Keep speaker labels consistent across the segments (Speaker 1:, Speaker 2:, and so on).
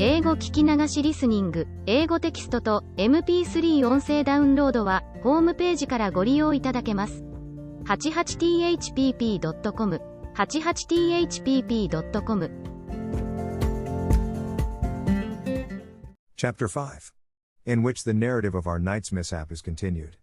Speaker 1: 英語聞き流しリスニング、英語テキストと MP3 音声ダウンロードはホームページからご利用いただけます。88thpp.com 88thpp.com
Speaker 2: Chapter 5. In which the narrative of our night's mishap is continued.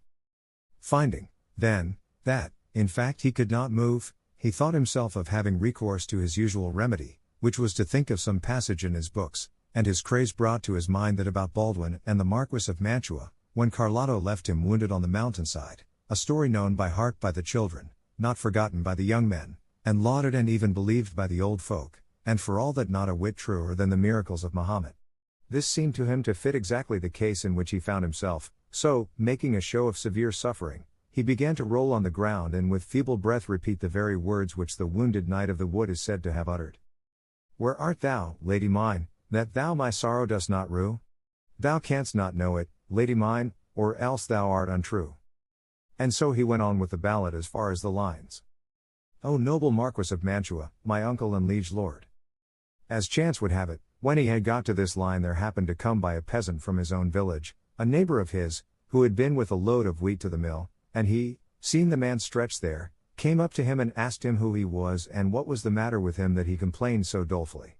Speaker 2: Finding, then, that, in fact he could not move, he thought himself of having recourse to his usual remedy, which was to think of some passage in his books, and his craze brought to his mind that about Baldwin and the Marquis of Mantua, when Carlotta left him wounded on the mountainside, a story known by heart by the children, not forgotten by the young men, and lauded and even believed by the old folk, and for all that not a whit truer than the miracles of Mahomet. This seemed to him to fit exactly the case in which he found himself, so, making a show of severe suffering, he began to roll on the ground and with feeble breath repeat the very words which the wounded knight of the wood is said to have uttered. Where art thou, lady mine, that thou my sorrow dost not rue? Thou canst not know it, lady mine, or else thou art untrue. And so he went on with the ballad as far as the lines. O noble Marquis of Mantua, my uncle and liege lord. As chance would have it, when he had got to this line there happened to come by a peasant from his own village, a neighbor of his, who had been with a load of wheat to the mill, and he, seeing the man stretched there, came up to him and asked him who he was and what was the matter with him that he complained so dolefully.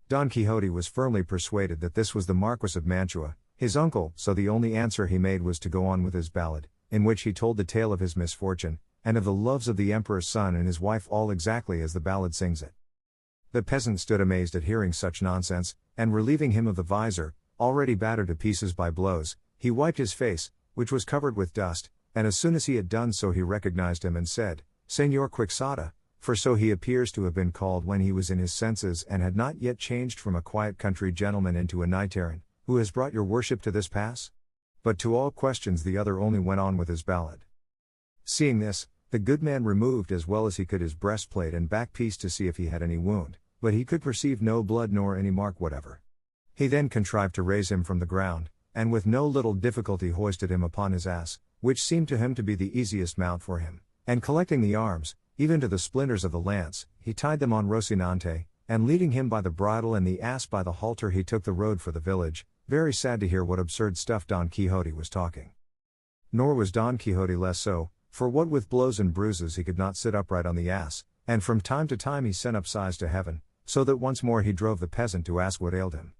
Speaker 2: Don Quixote was firmly persuaded that this was the Marquis of Mantua, his uncle, so the only answer he made was to go on with his ballad, in which he told the tale of his misfortune, and of the loves of the emperor's son and his wife all exactly as the ballad sings it. The peasant stood amazed at hearing such nonsense, and relieving him of the visor, already battered to pieces by blows, he wiped his face, which was covered with dust, and as soon as he had done so he recognized him and said, Señor Quixote, for so he appears to have been called when he was in his senses and had not yet changed from a quiet country gentleman into a knight errant, who has brought your worship to this pass? But to all questions the other only went on with his ballad. Seeing this, the good man removed as well as he could his breastplate and back piece to see if he had any wound, but he could perceive no blood nor any mark whatever. He then contrived to raise him from the ground, and with no little difficulty hoisted him upon his ass, which seemed to him to be the easiest mount for him, and collecting the arms, even to the splinters of the lance, he tied them on Rocinante, and leading him by the bridle and the ass by the halter he took the road for the village, very sad to hear what absurd stuff Don Quixote was talking. Nor was Don Quixote less so, for what with blows and bruises he could not sit upright on the ass, and from time to time he sent up sighs to heaven, so that once more he drove the peasant to ask what ailed him.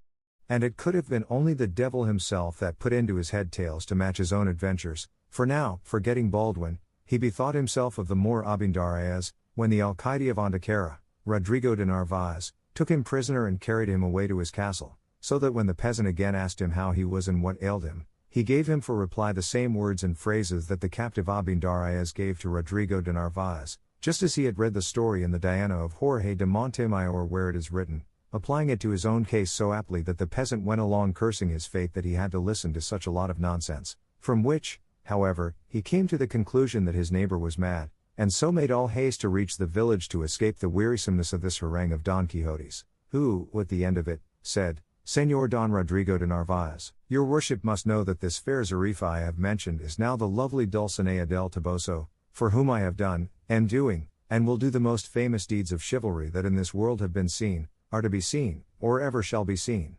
Speaker 2: And it could have been only the devil himself that put into his head tales to match his own adventures, for now, forgetting Baldwin, he bethought himself of the Moor Abindarraez, when the alcaide of Antequera, Rodrigo de Narvaez, took him prisoner and carried him away to his castle, so that when the peasant again asked him how he was and what ailed him, he gave him for reply the same words and phrases that the captive Abindarraez gave to Rodrigo de Narvaez, just as he had read the story in the Diana of Jorge de Montemayor where it is written, applying it to his own case so aptly that the peasant went along cursing his fate that he had to listen to such a lot of nonsense, from which, however, he came to the conclusion that his neighbor was mad, and so made all haste to reach the village to escape the wearisomeness of this harangue of Don Quixote's, who, at the end of it, said, Señor Don Rodrigo de Narvaez, your worship must know that this fair Zarifa I have mentioned is now the lovely Dulcinea del Toboso, for whom I have done, am doing, and will do the most famous deeds of chivalry that in this world have been seen, are to be seen, or ever shall be seen.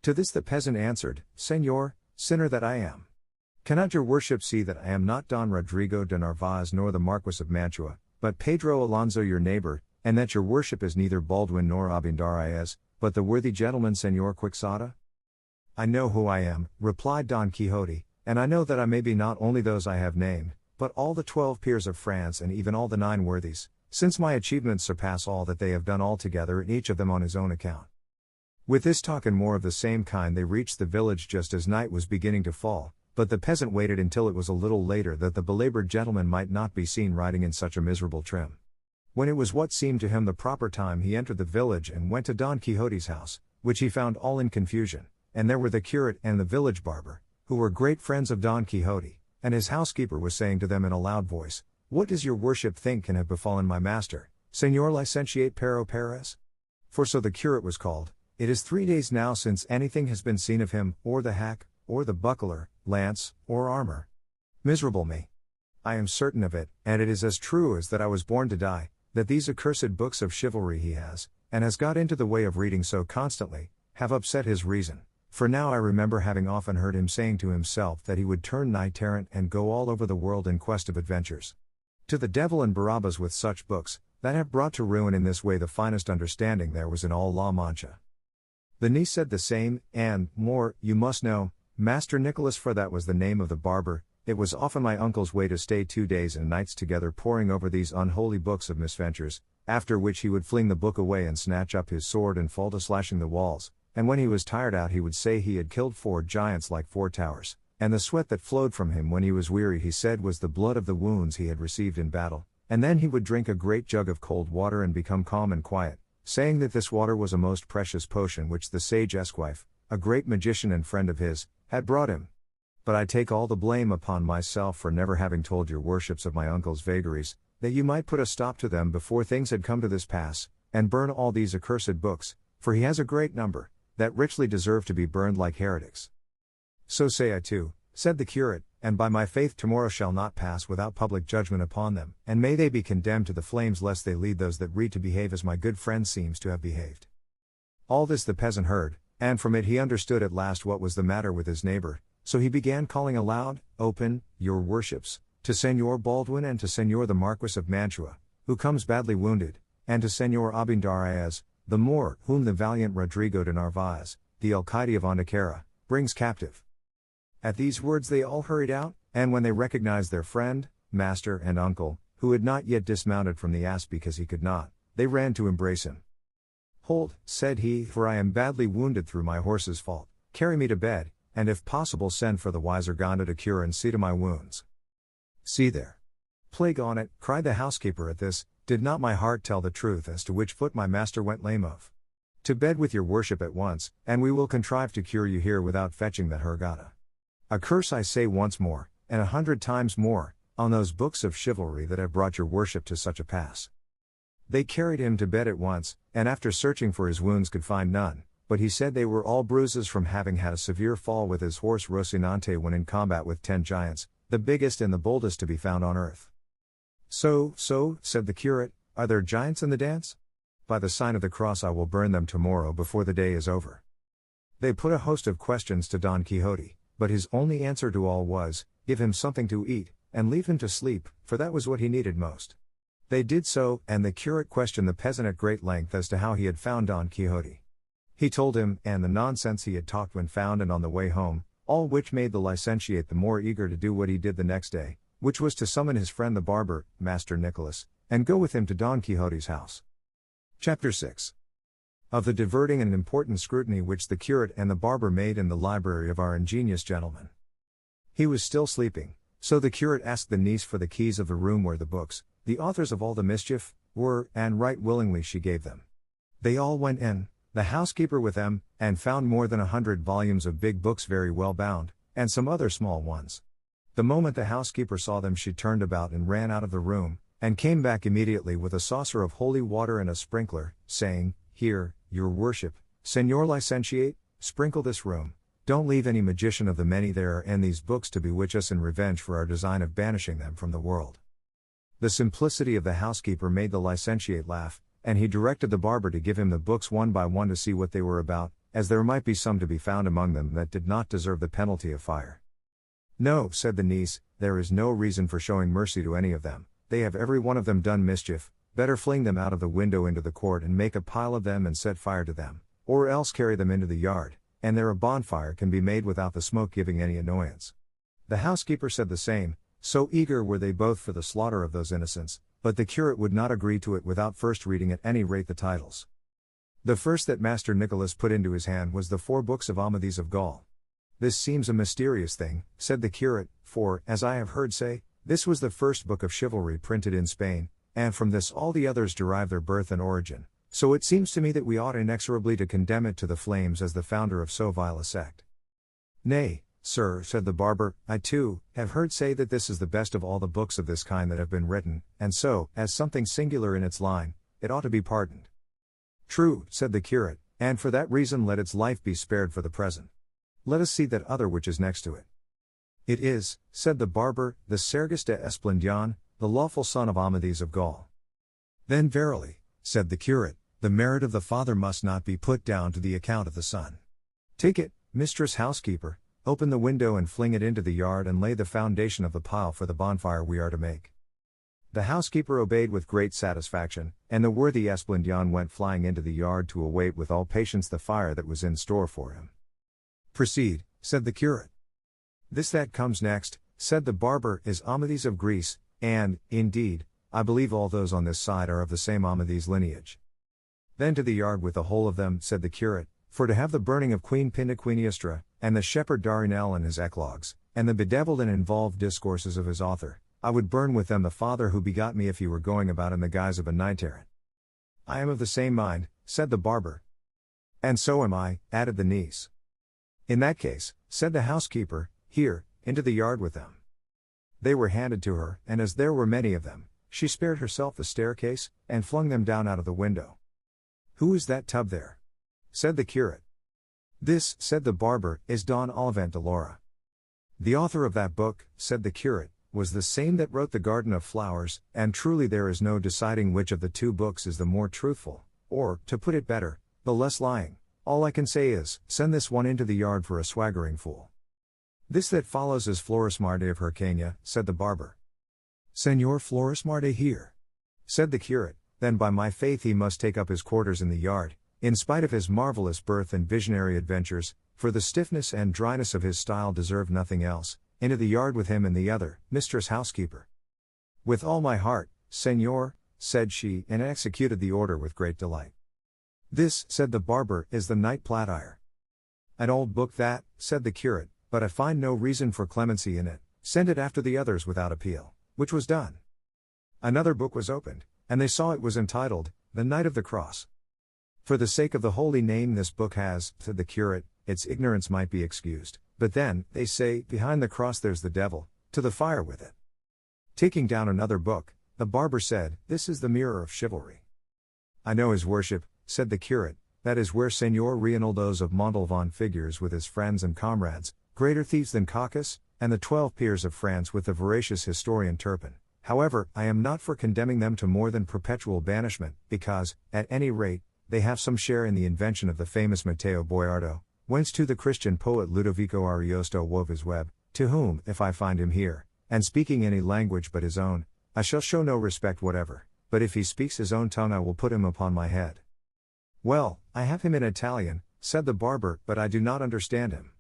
Speaker 2: To this the peasant answered, Señor, sinner that I am. Cannot your worship see that I am not Don Rodrigo de Narvaez nor the Marquis of Mantua, but Pedro Alonso your neighbor, and that your worship is neither Baldwin nor Abindarraez, but the worthy gentleman Señor Quixote? I know who I am, replied Don Quixote, and I know that I may be not only those I have named, but all the 12 peers of France and even all the 9 worthies, since my achievements surpass all that they have done altogether and each of them on his own account. With this talk and more of the same kind they reached the village just as night was beginning to fall, but the peasant waited until it was a little later that the belabored gentleman might not be seen riding in such a miserable trim. When it was what seemed to him the proper time he entered the village and went to Don Quixote's house, which he found all in confusion, and there were the curate and the village barber, who were great friends of Don Quixote, and his housekeeper was saying to them in a loud voice, What does your worship think can have befallen my master, Señor Licentiate Pero Perez? For so the curate was called. It is 3 days now since anything has been seen of him, or the hack, or the buckler, lance, or armor. Miserable me! I am certain of it, and it is as true as that I was born to die, that these accursed books of chivalry he has, and has got into the way of reading so constantly, have upset his reason, for now I remember having often heard him saying to himself that he would turn knight-errant and go all over the world in quest of adventures. To the devil and Barabbas with such books, that have brought to ruin in this way the finest understanding there was in all La Mancha. The niece said the same, and, more, you must know, Master Nicholas, for that was the name of the barber, it was often my uncle's way to stay 2 days and nights together poring over these unholy books of misventures, after which he would fling the book away and snatch up his sword and fall to slashing the walls, and when he was tired out he would say he had killed 4 giants like 4 towers, and the sweat that flowed from him when he was weary he said was the blood of the wounds he had received in battle, and then he would drink a great jug of cold water and become calm and quiet, saying that this water was a most precious potion which the sage Esquife, a great magician and friend of his, had brought him. But I take all the blame upon myself for never having told your worships of my uncle's vagaries, that you might put a stop to them before things had come to this pass, and burn all these accursed books, for he has a great number, that richly deserve to be burned like heretics. So say I too, said the curate, and by my faith tomorrow shall not pass without public judgment upon them, and may they be condemned to the flames lest they lead those that read to behave as my good friend seems to have behaved. All this the peasant heard, and from it he understood at last what was the matter with his neighbor, so he began calling aloud, Open, your worships, to Señor Baldwin and to Señor the Marquis of Mantua, who comes badly wounded, and to Señor Abindarraez, the Moor, whom the valiant Rodrigo de Narvaez, the alcaide of Antequera, brings captive. At these words they all hurried out, and when they recognized their friend, master and uncle, who had not yet dismounted from the ass because he could not, they ran to embrace him. Hold, said he, for I am badly wounded through my horse's fault, carry me to bed, and if possible send for the wise Urganda to cure and see to my wounds. See there. Plague on it, cried the housekeeper at this, did not my heart tell the truth as to which foot my master went lame of? To bed with your worship at once, and we will contrive to cure you here without fetching that Urganda. A curse I say once more, and 100 times more, on those books of chivalry that have brought your worship to such a pass. They carried him to bed at once, and after searching for his wounds could find none, but he said they were all bruises from having had a severe fall with his horse Rocinante when in combat with 10 giants, the biggest and the boldest to be found on earth. So, said the curate, are there giants in the dance? By the sign of the cross I will burn them tomorrow before the day is over. They put a host of questions to Don Quixote, but his only answer to all was, give him something to eat, and leave him to sleep, for that was what he needed most. They did so, and the curate questioned the peasant at great length as to how he had found Don Quixote. He told him, and the nonsense he had talked when found and on the way home, all which made the licentiate the more eager to do what he did the next day, which was to summon his friend the barber, Master Nicholas, and go with him to Don Quixote's house. Chapter 6. Of the diverting and important scrutiny which the curate and the barber made in the library of our ingenious gentleman. He was still sleeping, so the curate asked the niece for the keys of the room where the books, the authors of all the mischief, were, and right willingly she gave them. They all went in, the housekeeper with them, and found more than 100 volumes of big books very well bound, and some other small ones. The moment the housekeeper saw them she turned about and ran out of the room, and came back immediately with a saucer of holy water and a sprinkler, saying, Here, your worship, Señor Licentiate, sprinkle this room, don't leave any magician of the many there in these books to bewitch us in revenge for our design of banishing them from the world. The simplicity of the housekeeper made the licentiate laugh, and he directed the barber to give him the books one by one to see what they were about, as there might be some to be found among them that did not deserve the penalty of fire. No, said the niece, there is no reason for showing mercy to any of them, they have every one of them done mischief, better fling them out of the window into the court and make a pile of them and set fire to them, or else carry them into the yard, and there a bonfire can be made without the smoke giving any annoyance. The housekeeper said the same, so eager were they both for the slaughter of those innocents, but the curate would not agree to it without first reading at any rate the titles. The first that Master Nicholas put into his hand was the 4 books of Amadis of Gaul. This seems a mysterious thing, said the curate, for, as I have heard say, this was the first book of chivalry printed in Spain, and from this all the others derive their birth and origin, so it seems to me that we ought inexorably to condemn it to the flames as the founder of so vile a sect. Nay, sir, said the barber, I too, have heard say that this is the best of all the books of this kind that have been written, and so, as something singular in its line, it ought to be pardoned. True, said the curate, and for that reason let its life be spared for the present. Let us see that other which is next to it. It is, said the barber, the Sergus de Esplandian, the lawful son of Amadis of Gaul. Then verily, said the curate, the merit of the father must not be put down to the account of the son. Take it, mistress housekeeper, open the window and fling it into the yard and lay the foundation of the pile for the bonfire we are to make. The housekeeper obeyed with great satisfaction, and the worthy Esplandian went flying into the yard to await with all patience the fire that was in store for him. Proceed, said the curate. This that comes next, said the barber, is Amadis of Greece, and, indeed, I believe all those on this side are of the same Amadis lineage. Then to the yard with the whole of them, said the curate, for to have the burning of Queen Pindaquiniestra, and the shepherd Darinel and his eclogues, and the bedeviled and involved discourses of his author, I would burn with them the father who begot me if he were going about in the guise of a knight-errant. I am of the same mind, said the barber. And so am I, added the niece. In that case, said the housekeeper, here, into the yard with them. They were handed to her, and as there were many of them, she spared herself the staircase, and flung them down out of the window. Who is that tub there? Said the curate. This, said the barber, is Don Olivant de Laura. The author of that book, said the curate, was the same that wrote The Garden of Flowers, and truly there is no deciding which of the two books is the more truthful, or, to put it better, the less lying. All I can say is, send this one into the yard for a swaggering fool. This that follows is Florismarte of Hircania, said the barber. Senor Florismarte here, said the curate, then by my faith he must take up his quarters in the yard, in spite of his marvelous birth and visionary adventures, for the stiffness and dryness of his style deserve nothing else. Into the yard with him and the other, mistress housekeeper. With all my heart, senor, said she, and executed the order with great delight. This, said the barber, is the Knight Platire. An old book that, said the curate, but I find no reason for clemency in it, send it after the others without appeal, which was done. Another book was opened, and they saw it was entitled, The Knight of the Cross. For the sake of the holy name this book has, said the curate, its ignorance might be excused, but then, they say, behind the cross there's the devil, to the fire with it. Taking down another book, the barber said, this is the Mirror of Chivalry. I know his worship, said the curate, that is where Senor Reinaldos of Montalvan figures with his friends and comrades, greater thieves than Cacus, and the 12 peers of France with the veracious historian Turpin. However, I am not for condemning them to more than perpetual banishment, because, at any rate, they have some share in the invention of the famous Matteo Boiardo, whence to the Christian poet Ludovico Ariosto wove his web, to whom, if I find him here, and speaking any language but his own, I shall show no respect whatever, but if he speaks his own tongue I will put him upon my head. Well, I have him in Italian, said the barber, but I do not understand him.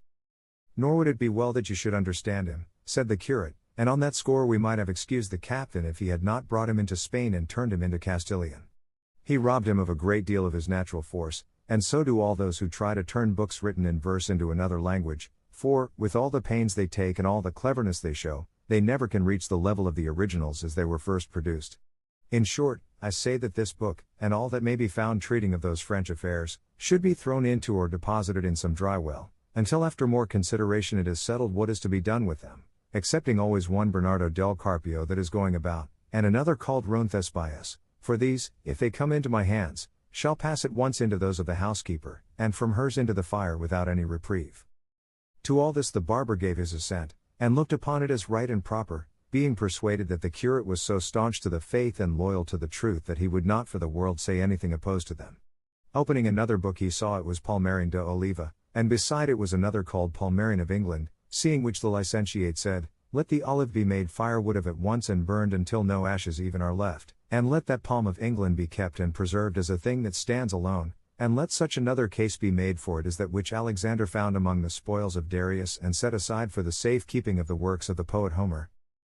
Speaker 2: Nor would it be well that you should understand him, said the curate, and on that score we might have excused the captain if he had not brought him into Spain and turned him into Castilian. He robbed him of a great deal of his natural force, and so do all those who try to turn books written in verse into another language, for, with all the pains they take and all the cleverness they show, they never can reach the level of the originals as they were first produced. In short, I say that this book, and all that may be found treating of those French affairs, should be thrown into or deposited in some dry well, until after more consideration it is settled what is to be done with them, excepting always one Bernardo del Carpio that is going about, and another called Roncesvalles, for these, if they come into my hands, shall pass at once into those of the housekeeper, and from hers into the fire without any reprieve. To all this the barber gave his assent, and looked upon it as right and proper, being persuaded that the curate was so staunch to the faith and loyal to the truth that he would not for the world say anything opposed to them. Opening another book he saw it was Palmerin de Oliva, and beside it was another called Palmerin of England, seeing which the licentiate said, let the olive be made firewood of at once and burned until no ashes even are left, and let that palm of England be kept and preserved as a thing that stands alone, and let such another case be made for it as that which Alexander found among the spoils of Darius and set aside for the safe keeping of the works of the poet Homer.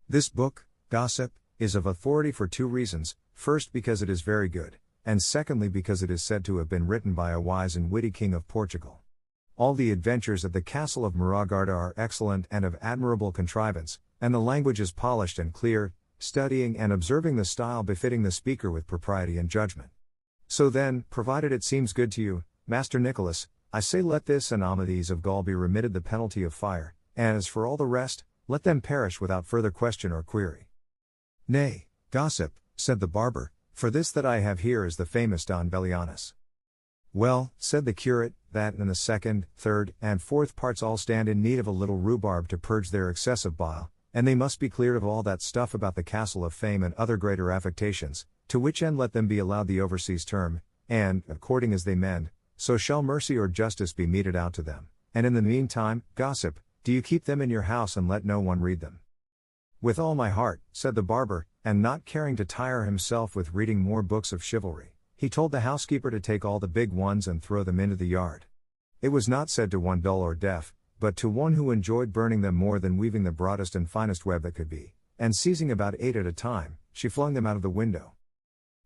Speaker 2: This book, Gossip, is of authority for two reasons, first because it is very good, and secondly because it is said to have been written by a wise and witty king of Portugal. All the adventures at the castle of Maragarda are excellent and of admirable contrivance, and the language is polished and clear, studying and observing the style befitting the speaker with propriety and judgment. So then, provided it seems good to you, Master Nicholas, I say let this and Amadis of Gaul be remitted the penalty of fire, and as for all the rest, let them perish without further question or query. Nay, gossip, said the barber, for this that I have here is the famous Don Bellianus. Well, said the curate, that and the second, third, and fourth parts all stand in need of a little rhubarb to purge their excessive bile, and they must be cleared of all that stuff about the castle of fame and other greater affectations, to which end let them be allowed the overseas term, and, according as they mend, so shall mercy or justice be meted out to them. And in the meantime, gossip, do you keep them in your house and let no one read them? With all my heart, said the barber, and not caring to tire himself with reading more books of chivalry, he told the housekeeper to take all the big ones and throw them into the yard. It was not said to one dull or deaf, but to one who enjoyed burning them more than weaving the broadest and finest web that could be, and seizing about 8 at a time, she flung them out of the window.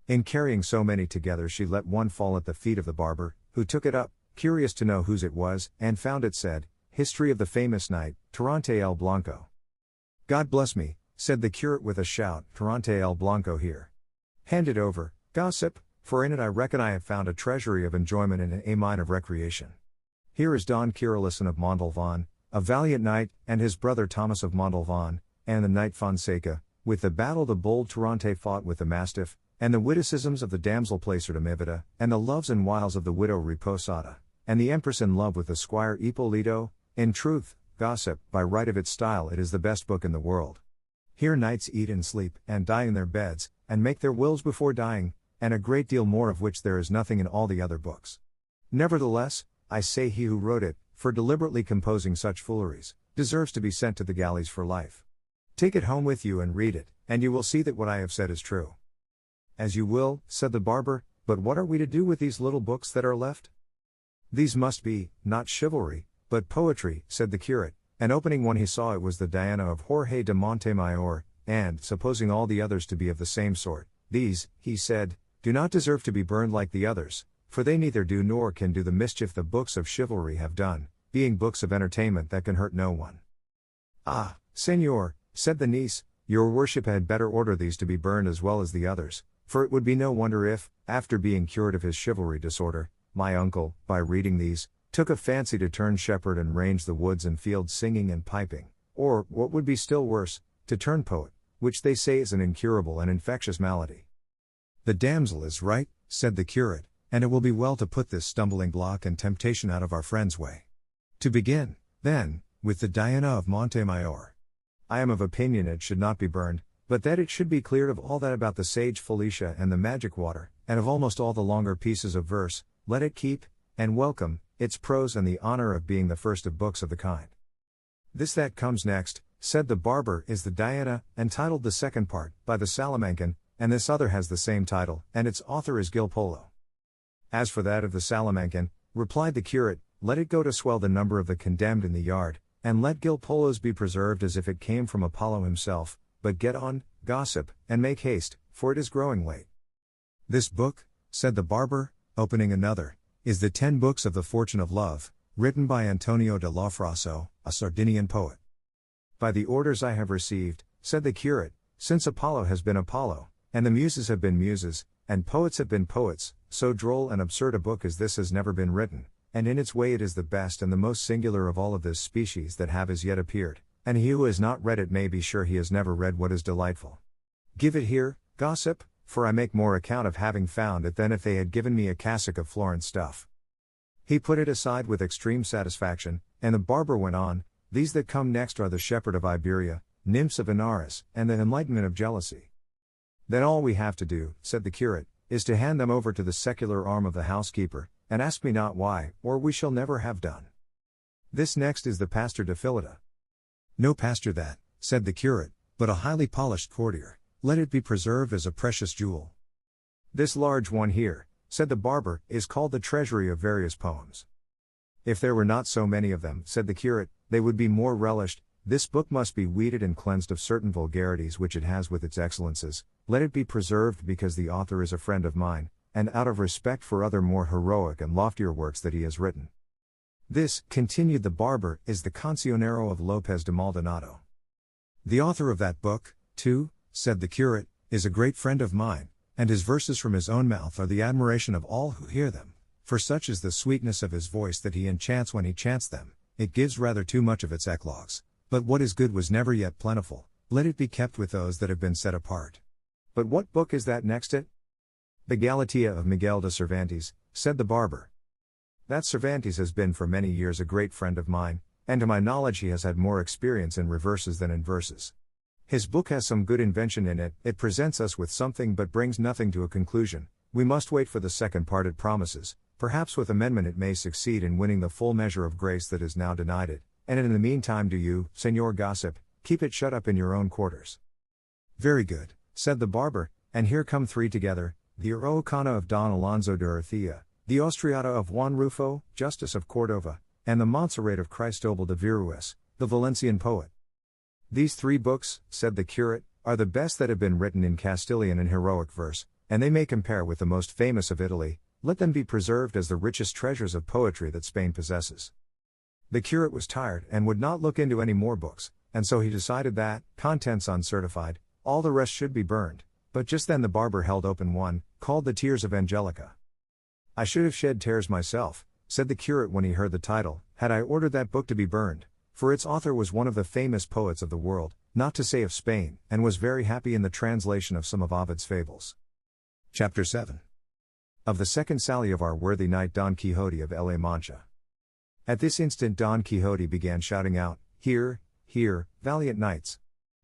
Speaker 2: In carrying so many together she let one fall at the feet of the barber, who took it up, curious to know whose it was, and found it said, History of the Famous Knight, Tirante el Blanco. God bless me, said the curate with a shout, Tirante el Blanco here. Hand it over, gossip, for in it I reckon I have found a treasury of enjoyment and a mine of recreation. Here is Don Kirillison of Montalvan, a valiant knight, and his brother Thomas of Montalvan, and the knight Fonseca, with the battle the bold Tirante fought with the mastiff, and the witticisms of the damsel Placer de Mivita, and the loves and wiles of the widow Riposata, and the empress in love with the squire Ippolito. In truth, gossip, by right of its style it is the best book in the world. Here knights eat and sleep, and die in their beds, and make their wills before dying, and a great deal more of which there is nothing in all the other books. Nevertheless, I say he who wrote it, for deliberately composing such fooleries, deserves to be sent to the galleys for life. Take it home with you and read it, and you will see that what I have said is true. As you will, said the barber, but what are we to do with these little books that are left? These must be, not chivalry, but poetry, said the curate, and opening one he saw it was the Diana of Jorge de Montemayor, and, supposing all the others to be of the same sort, these, he said, do not deserve to be burned like the others, for they neither do nor can do the mischief the books of chivalry have done, being books of entertainment that can hurt no one. Ah, senor, said the niece, your worship had better order these to be burned as well as the others, for it would be no wonder if, after being cured of his chivalry disorder, my uncle, by reading these, took a fancy to turn shepherd and range the woods and fields singing and piping, or, what would be still worse, to turn poet, which they say is an incurable and infectious malady. The damsel is right, said the curate, and it will be well to put this stumbling block and temptation out of our friend's way. To begin, then, with the Diana of Montemayor. I am of opinion it should not be burned, but that it should be cleared of all that about the sage Felicia and the magic water, and of almost all the longer pieces of verse. Let it keep, and welcome, its prose and the honor of being the first of books of the kind. This that comes next, said the barber, is the Diana, entitled the second part, by the Salamancan, and this other has the same title, and its author is Gil Polo. As for that of the Salamancan, replied the curate, let it go to swell the number of the condemned in the yard, and let Gil Polo's be preserved as if it came from Apollo himself, but get on, gossip, and make haste, for it is growing late. This book, said the barber, opening another, is the 10 books of the Fortune of Love, written by Antonio de Lofraso, a Sardinian poet. By the orders I have received, said the curate, since Apollo has been Apollo, and the muses have been muses, and poets have been poets, so droll and absurd a book as this has never been written, and in its way it is the best and the most singular of all of this species that have as yet appeared, and he who has not read it may be sure he has never read what is delightful. Give it here, gossip, for I make more account of having found it than if they had given me a cassock of Florence stuff. He put it aside with extreme satisfaction, and the barber went on, these that come next are the Shepherd of Iberia, Nymphs of Inaris, and the Enlightenment of Jealousy. Then all we have to do, said the curate, is to hand them over to the secular arm of the housekeeper, and ask me not why, or we shall never have done. This next is the Pastor de Philida. No pastor that, said the curate, but a highly polished courtier, let it be preserved as a precious jewel. This large one here, said the barber, is called the Treasury of Various Poems. If there were not so many of them, said the curate, they would be more relished. This book must be weeded and cleansed of certain vulgarities which it has with its excellences. Let it be preserved because the author is a friend of mine, and out of respect for other more heroic and loftier works that he has written. This, continued the barber, is the Cancionero of Lopez de Maldonado. The author of that book, too, said the curate, is a great friend of mine, and his verses from his own mouth are the admiration of all who hear them, for such is the sweetness of his voice that he enchants when he chants them. It gives rather too much of its eclogues, but what is good was never yet plentiful, let it be kept with those that have been set apart. But what book is that next it? The Galatea of Miguel de Cervantes, said the barber. That Cervantes has been for many years a great friend of mine, and to my knowledge he has had more experience in reverses than in verses. His book has some good invention in it, it presents us with something but brings nothing to a conclusion, We must wait for the second part it promises, perhaps with amendment it may succeed in winning the full measure of grace that is now denied it, and in the meantime do you, Señor Gossip, keep it shut up in your own quarters. Very good, said the barber, and here come three together, the Araucana of Don Alonso de Urthia, the Austriata of Juan Rufo, Justice of Cordova, and the Montserrat of Cristobal de Virues, the Valencian poet. These three books, said the curate, are the best that have been written in Castilian and heroic verse, and they may compare with the most famous of Italy. Let them be preserved as the richest treasures of poetry that Spain possesses. The curate was tired and would not look into any more books, and so he decided that, contents uncertified, all the rest should be burned, but just then the barber held open one, called The Tears of Angelica. I should have shed tears myself, said the curate when he heard the title, had I ordered that book to be burned, for its author was one of the famous poets of the world, not to say of Spain, and was very happy in the translation of some of Ovid's fables. Chapter 7. Of the second sally of our worthy knight Don Quixote of La Mancha. At this instant Don Quixote began shouting out, Hear, hear, valiant knights!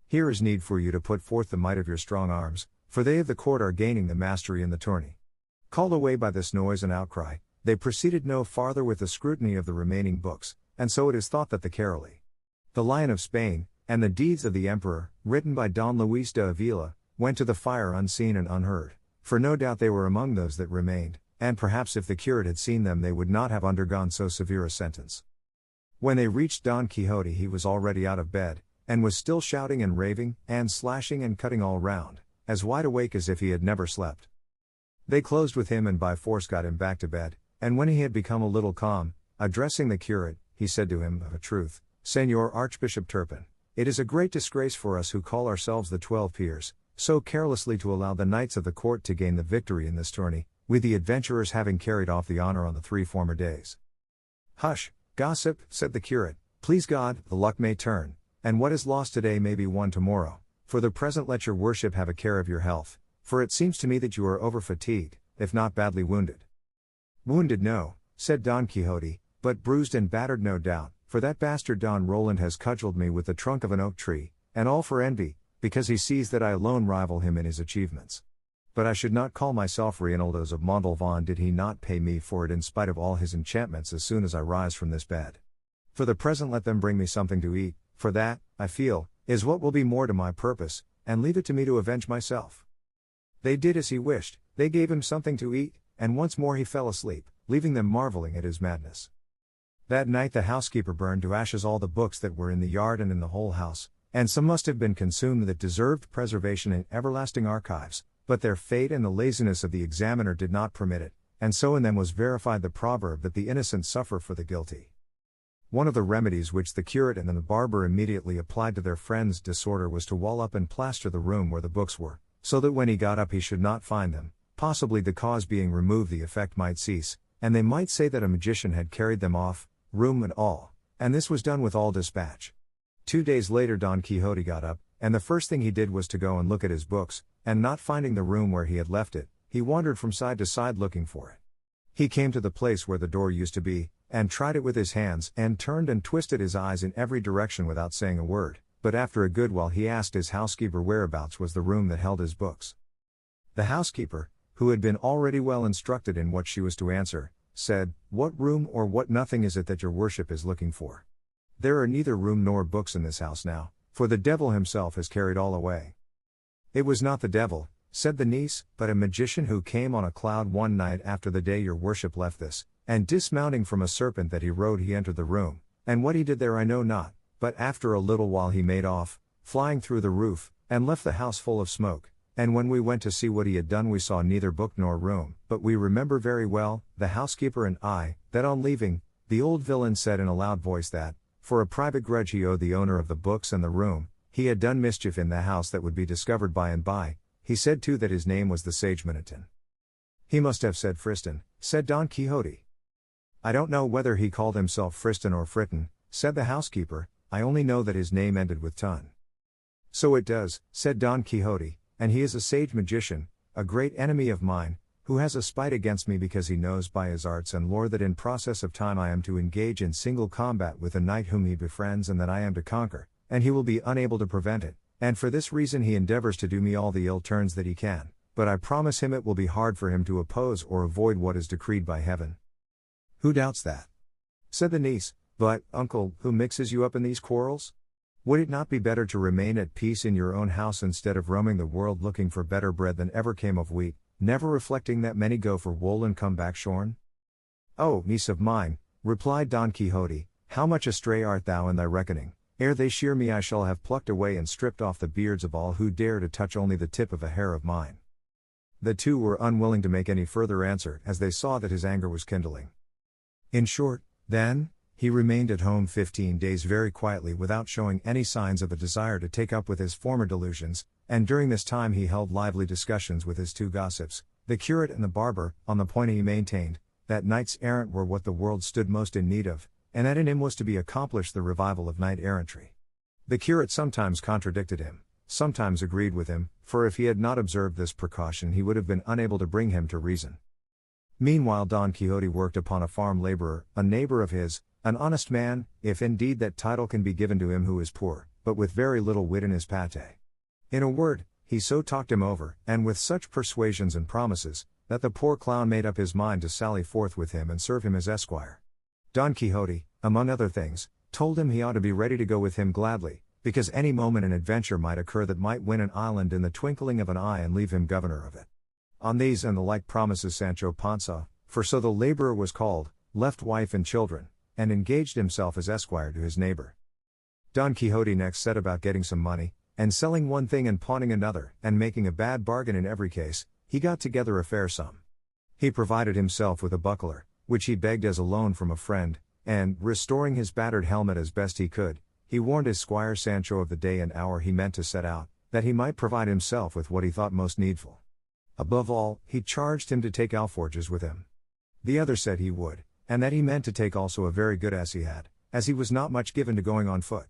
Speaker 2: Here is need for you to put forth the might of your strong arms, for they of the court are gaining the mastery in the tourney. Called away by this noise and outcry, they proceeded no farther with the scrutiny of the remaining books, and so it is thought that the Caroli, the Lion of Spain, and the Deeds of the Emperor, written by Don Luis de Avila, went to the fire unseen and unheard, for no doubt they were among those that remained, and perhaps if the curate had seen them they would not have undergone so severe a sentence. When they reached Don Quixote he was already out of bed, and was still shouting and raving, and slashing and cutting all round, as wide awake as if he had never slept. They closed with him and by force got him back to bed, and when he had become a little calm, addressing the curate, he said to him, Of a truth, Señor Archbishop Turpin, it is a great disgrace for us who call ourselves the 12 peers, so carelessly to allow the knights of the court to gain the victory in this tourney, we the adventurers having carried off the honor on the 3 former days. Hush, gossip, said the curate, please God, the luck may turn, and what is lost today may be won tomorrow, for the present let your worship have a care of your health, for it seems to me that you are over-fatigued, if not badly wounded. Wounded no, said Don Quixote, but bruised and battered no doubt, for that bastard Don Roland has cudgeled me with the trunk of an oak tree, and all for envy, because he sees that I alone rival him in his achievements. But I should not call myself Reinaldos of Montalvan did he not pay me for it in spite of all his enchantments as soon as I rise from this bed. For the present let them bring me something to eat, for that, I feel, is what will be more to my purpose, and leave it to me to avenge myself. They did as he wished, they gave him something to eat, and once more he fell asleep, leaving them marveling at his madness. That night the housekeeper burned to ashes all the books that were in the yard and in the whole house, and some must have been consumed that deserved preservation in everlasting archives, but their fate and the laziness of the examiner did not permit it, and so in them was verified the proverb that the innocent suffer for the guilty. One of the remedies which the curate and the barber immediately applied to their friend's disorder was to wall up and plaster the room where the books were, so that when he got up he should not find them, possibly the cause being removed the effect might cease, and they might say that a magician had carried them off, room and all, and this was done with all dispatch. 2 days later Don Quixote got up, and the first thing he did was to go and look at his books, and not finding the room where he had left it, he wandered from side to side looking for it. He came to the place where the door used to be, and tried it with his hands, and turned and twisted his eyes in every direction without saying a word, but after a good while he asked his housekeeper whereabouts was the room that held his books. The housekeeper, who had been already well instructed in what she was to answer, said, What room or what nothing is it that your worship is looking for? There are neither room nor books in this house now, for the devil himself has carried all away. It was not the devil, said the niece, but a magician who came on a cloud one night after the day your worship left this, and dismounting from a serpent that he rode he entered the room, and what he did there I know not, but after a little while he made off, flying through the roof, and left the house full of smoke, and when we went to see what he had done we saw neither book nor room, but we remember very well, the housekeeper and I, that on leaving, the old villain said in a loud voice that, for a private grudge he owed the owner of the books and the room, he had done mischief in the house that would be discovered by and by. He said too that his name was the sage Minitin. He must have said Friston, said Don Quixote. I don't know whether he called himself Friston or Fritten, said the housekeeper, I only know that his name ended with Tun. So it does, said Don Quixote, and he is a sage magician, a great enemy of mine, who has a spite against me because he knows by his arts and lore that in process of time I am to engage in single combat with a knight whom he befriends and that I am to conquer, and he will be unable to prevent it, and for this reason he endeavors to do me all the ill turns that he can, but I promise him it will be hard for him to oppose or avoid what is decreed by heaven." "Who doubts that?" said the niece. "But, uncle, who mixes you up in these quarrels? Would it not be better to remain at peace in your own house instead of roaming the world looking for better bread than ever came of wheat, never reflecting that many go for wool and come back shorn?" "Oh, niece of mine," replied Don Quixote, "how much astray art thou in thy reckoning! Ere they shear me I shall have plucked away and stripped off the beards of all who dare to touch only the tip of a hair of mine." The two were unwilling to make any further answer as they saw that his anger was kindling. In short, then, he remained at home 15 days very quietly without showing any signs of a desire to take up with his former delusions, and during this time he held lively discussions with his two gossips, the curate and the barber, on the point he maintained, that knights errant were what the world stood most in need of, and that in him was to be accomplished the revival of knight errantry. The curate sometimes contradicted him, sometimes agreed with him, for if he had not observed this precaution he would have been unable to bring him to reason. Meanwhile Don Quixote worked upon a farm laborer, a neighbor of his, an honest man, if indeed that title can be given to him who is poor, but with very little wit in his pate. In a word, he so talked him over, and with such persuasions and promises, that the poor clown made up his mind to sally forth with him and serve him as esquire. Don Quixote, among other things, told him he ought to be ready to go with him gladly, because any moment an adventure might occur that might win an island in the twinkling of an eye and leave him governor of it. On these and the like promises Sancho Panza, for so the laborer was called, left wife and children, and engaged himself as esquire to his neighbor. Don Quixote next set about getting some money, and selling one thing and pawning another, and making a bad bargain in every case, he got together a fair sum. He provided himself with a buckler, which he begged as a loan from a friend, and, restoring his battered helmet as best he could, he warned his squire Sancho of the day and hour he meant to set out, that he might provide himself with what he thought most needful. Above all, he charged him to take alforges with him. The other said he would, and that he meant to take also a very good ass he had, as he was not much given to going on foot.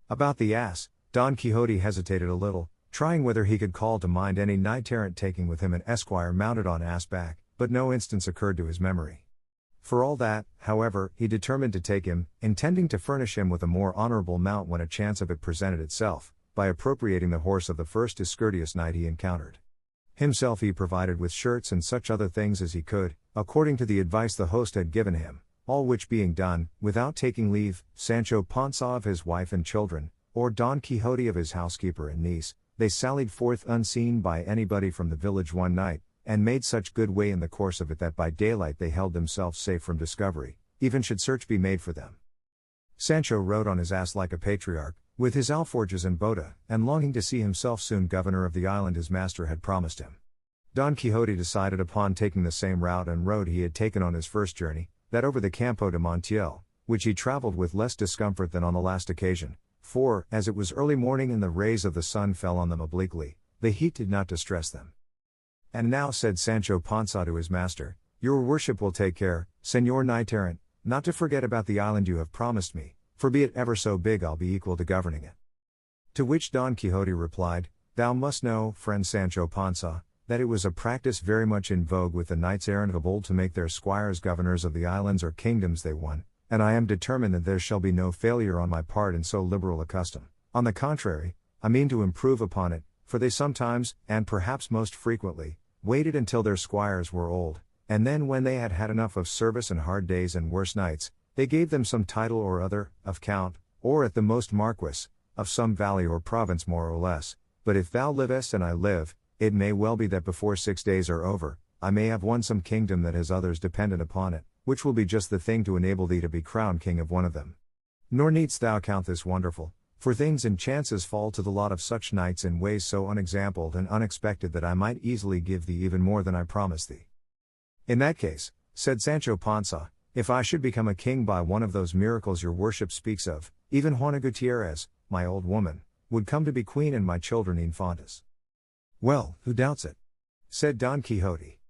Speaker 2: About the ass, Don Quixote hesitated a little, trying whether he could call to mind any knight-errant taking with him an esquire mounted on ass back, but no instance occurred to his memory. For all that, however, he determined to take him, intending to furnish him with a more honorable mount when a chance of it presented itself, by appropriating the horse of the first discourteous knight he encountered. Himself he provided with shirts and such other things as he could, according to the advice the host had given him, all which being done, without taking leave, Sancho Panza of his wife and children, or Don Quixote of his housekeeper and niece, they sallied forth unseen by anybody from the village one night, and made such good way in the course of it that by daylight they held themselves safe from discovery, even should search be made for them. Sancho rode on his ass like a patriarch, with his alforges and bota, and longing to see himself soon governor of the island his master had promised him. Don Quixote decided upon taking the same route and road he had taken on his first journey, that over the Campo de Montiel, which he traveled with less discomfort than on the last occasion, for, as it was early morning and the rays of the sun fell on them obliquely, the heat did not distress them. "And now," said Sancho Panza to his master, "your worship will take care, Señor Knight-errant, not to forget about the island you have promised me, for be it ever so big I'll be equal to governing it." To which Don Quixote replied, "Thou must know, friend Sancho Panza, that it was a practice very much in vogue with the knights errant of old to make their squires governors of the islands or kingdoms they won, and I am determined that there shall be no failure on my part in so liberal a custom. On the contrary, I mean to improve upon it, for they sometimes, and perhaps most frequently, waited until their squires were old, and then when they had had enough of service and hard days and worse nights, they gave them some title or other, of count, or at the most marquis, of some valley or province more or less, but if thou livest and I live, it may well be that before 6 days are over, I may have won some kingdom that has others dependent upon it, which will be just the thing to enable thee to be crowned king of one of them. Nor needst thou count this wonderful, for things and chances fall to the lot of such knights in ways so unexampled and unexpected that I might easily give thee even more than I promised thee." "In that case," said Sancho Panza, "if I should become a king by one of those miracles your worship speaks of, even Juana Gutierrez, my old woman, would come to be queen and my children infantas." "Well, who doubts it?" said Don Quixote.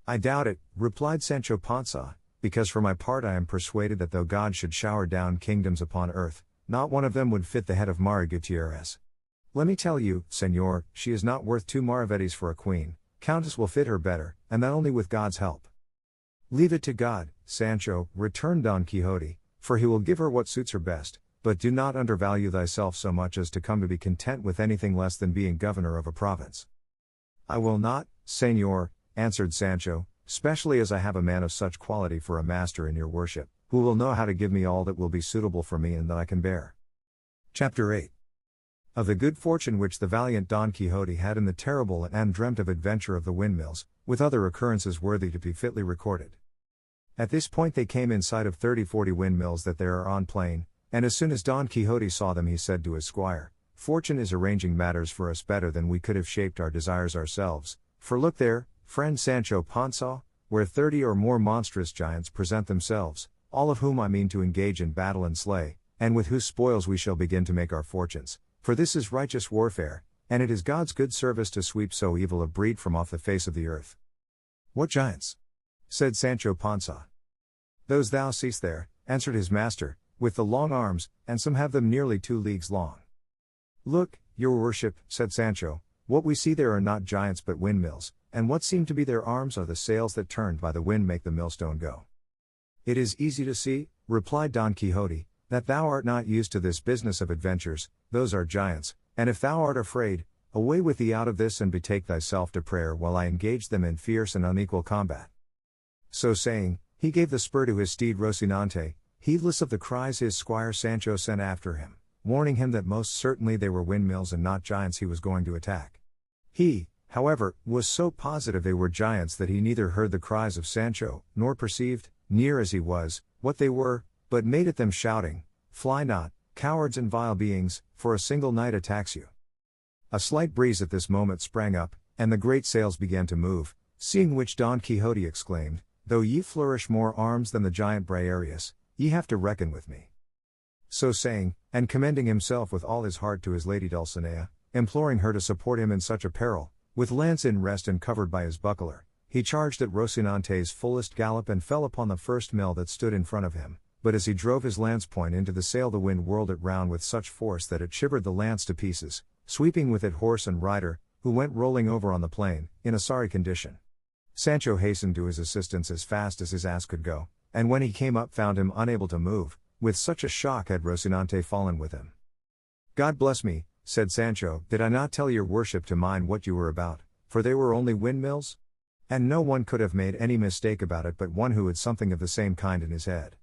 Speaker 2: "I doubt it," replied Sancho Panza, "because for my part I am persuaded that though God should shower down kingdoms upon earth, not one of them would fit the head of Mari Gutierrez. Let me tell you, Señor, she is not worth 2 maravedis for a queen, Countess will fit her better, and that only with God's help." "Leave it to God, Sancho," returned Don Quixote, "for he will give her what suits her best, but do not undervalue thyself so much as to come to be content with anything less than being governor of a province." I will not, Señor, answered Sancho, specially as I have a man of such quality for a master in your worship, who will know how to give me all that will be suitable for me and that I can bear. Chapter 8. Of the good fortune which the valiant Don Quixote had in the terrible and undreamt of adventure of the windmills, with other occurrences worthy to be fitly recorded. At this point they came in sight of 30-40 windmills that there are on plain, and as soon as Don Quixote saw them he said to his squire, Fortune is arranging matters for us better than we could have shaped our desires ourselves, for look there, friend Sancho Panza, where 30 or more monstrous giants present themselves, all of whom I mean to engage in battle and slay, and with whose spoils we shall begin to make our fortunes, for this is righteous warfare, and it is God's good service to sweep so evil a breed from off the face of the earth. What giants? Said Sancho Panza. Those thou seest there, answered his master, with the long arms, and some have them nearly 2 leagues long. Look, your worship, said Sancho, what we see there are not giants but windmills, and what seem to be their arms are the sails that turned by the wind make the millstone go. It is easy to see, replied Don Quixote, that thou art not used to this business of adventures, those are giants, and if thou art afraid, away with thee out of this and betake thyself to prayer while I engage them in fierce and unequal combat. So saying, he gave the spur to his steed Rocinante, heedless of the cries his squire Sancho sent after him, warning him that most certainly they were windmills and not giants he was going to attack. He, however, was so positive they were giants that he neither heard the cries of Sancho, nor perceived, near as he was, what they were, but made at them shouting, Fly not, cowards and vile beings, for a single knight attacks you. A slight breeze at this moment sprang up, and the great sails began to move, seeing which Don Quixote exclaimed, Though ye flourish more arms than the giant Briareus, ye have to reckon with me. So saying, and commending himself with all his heart to his lady Dulcinea, imploring her to support him in such a peril, with lance in rest and covered by his buckler, he charged at Rocinante's fullest gallop and fell upon the first mill that stood in front of him, but as he drove his lance point into the sail the wind whirled it round with such force that it shivered the lance to pieces, sweeping with it horse and rider, who went rolling over on the plain, in a sorry condition. Sancho hastened to his assistance as fast as his ass could go, and when he came up found him unable to move, with such a shock had Rocinante fallen with him. God bless me, said Sancho, did I not tell your worship to mind what you were about, for they were only windmills? And no one could have made any mistake about it but one who had something of the same kind in his head.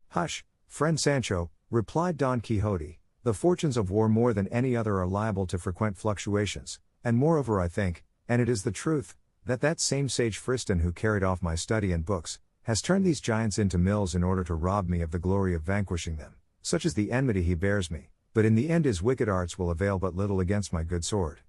Speaker 2: Hush, friend Sancho, replied Don Quixote, the fortunes of war more than any other are liable to frequent fluctuations, and moreover I think, and it is the truth, that same sage Friston who carried off my study and books, has turned these giants into mills in order to rob me of the glory of vanquishing them, such is the enmity he bears me, but in the end his wicked arts will avail but little against my good sword.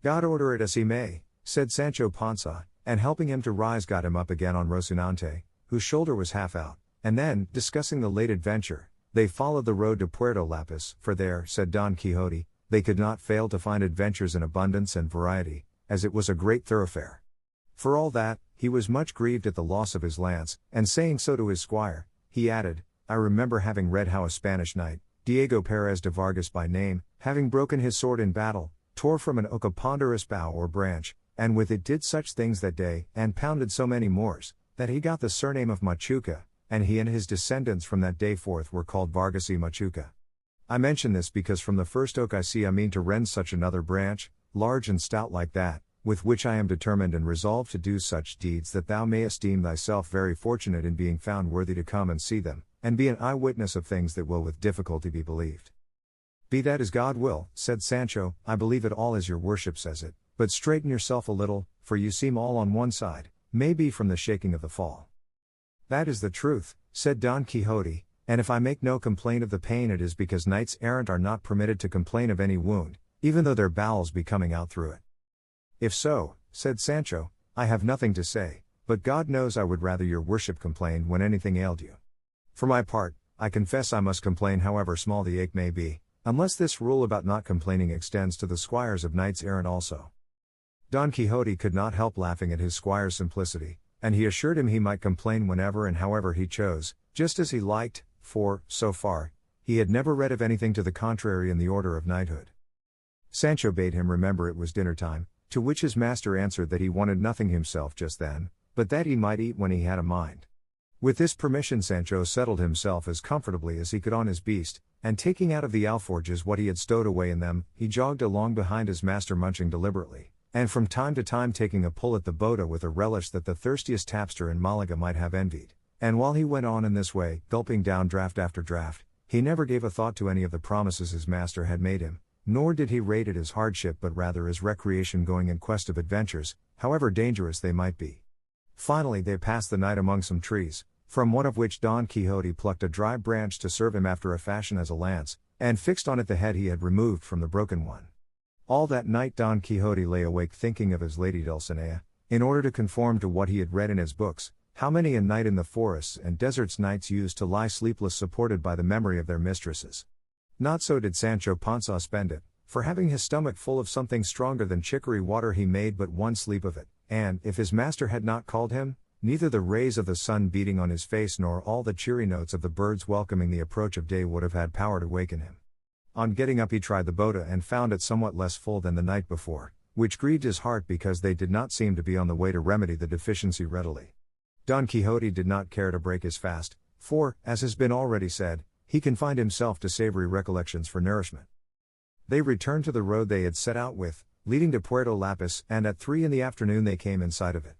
Speaker 2: God order it as he may, said Sancho Panza, and helping him to rise got him up again on Rocinante, whose shoulder was half out, and then, discussing the late adventure, they followed the road to Puerto Lapis, for there, said Don Quixote, they could not fail to find adventures in abundance and variety, as it was a great thoroughfare. For all that, he was much grieved at the loss of his lance, and saying so to his squire, he added, I remember having read how a Spanish knight, Diego Perez de Vargas by name, having broken his sword in battle, tore from an oak a ponderous bough or branch, and with it did such things that day, and pounded so many Moors, that he got the surname of Machuca, and he and his descendants from that day forth were called Vargas y Machuca. I mention this because from the first oak I see I mean to rend such another branch, large and stout like that, with which I am determined and resolved to do such deeds that thou mayest deem thyself very fortunate in being found worthy to come and see them, and be an eyewitness of things that will with difficulty be believed. Be that as God will, said Sancho, I believe it all as your worship says it, but straighten yourself a little, for you seem all on one side, may be from the shaking of the fall. That is the truth, said Don Quixote, and if I make no complaint of the pain it is because knights errant are not permitted to complain of any wound, even though their bowels be coming out through it. If so, said Sancho, I have nothing to say, but God knows I would rather your worship complain when anything ailed you. For my part, I confess I must complain however small the ache may be, unless this rule about not complaining extends to the squires of knights errant also. Don Quixote could not help laughing at his squire's simplicity, and he assured him he might complain whenever and however he chose, just as he liked, for, so far, he had never read of anything to the contrary in the order of knighthood. Sancho bade him remember it was dinner time, to which his master answered that he wanted nothing himself just then, but that he might eat when he had a mind. With this permission Sancho settled himself as comfortably as he could on his beast, and taking out of the alforges what he had stowed away in them, he jogged along behind his master munching deliberately, and from time to time taking a pull at the bota with a relish that the thirstiest tapster in Malaga might have envied. And while he went on in this way, gulping down draught after draught, he never gave a thought to any of the promises his master had made him, nor did he rate it as hardship but rather as recreation going in quest of adventures, however dangerous they might be. Finally they passed the night among some trees, from one of which Don Quixote plucked a dry branch to serve him after a fashion as a lance, and fixed on it the head he had removed from the broken one. All that night Don Quixote lay awake thinking of his lady Dulcinea, in order to conform to what he had read in his books, how many a night in the forests and deserts knights used to lie sleepless supported by the memory of their mistresses. Not so did Sancho Panza spend it, for having his stomach full of something stronger than chicory water he made but one sleep of it, and, if his master had not called him, neither the rays of the sun beating on his face nor all the cheery notes of the birds welcoming the approach of day would have had power to waken him. On getting up he tried the bota and found it somewhat less full than the night before, which grieved his heart because they did not seem to be on the way to remedy the deficiency readily. Don Quixote did not care to break his fast, for, as has been already said, he confined himself to savory recollections for nourishment. They returned to the road they had set out with, leading to Puerto Lapis, and at 3 p.m. they came in sight of it.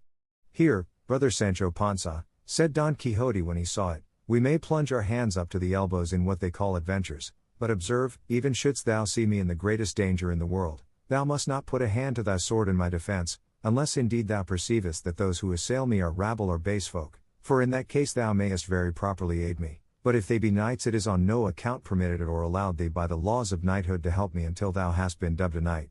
Speaker 2: "Here, brother Sancho Panza," said Don Quixote when he saw it, "we may plunge our hands up to the elbows in what they call adventures, but observe, even shouldst thou see me in the greatest danger in the world, thou must not put a hand to thy sword in my defence, unless indeed thou perceivest that those who assail me are rabble or base folk, for in that case thou mayest very properly aid me, but if they be knights it is on no account permitted or allowed thee by the laws of knighthood to help me until thou hast been dubbed a knight."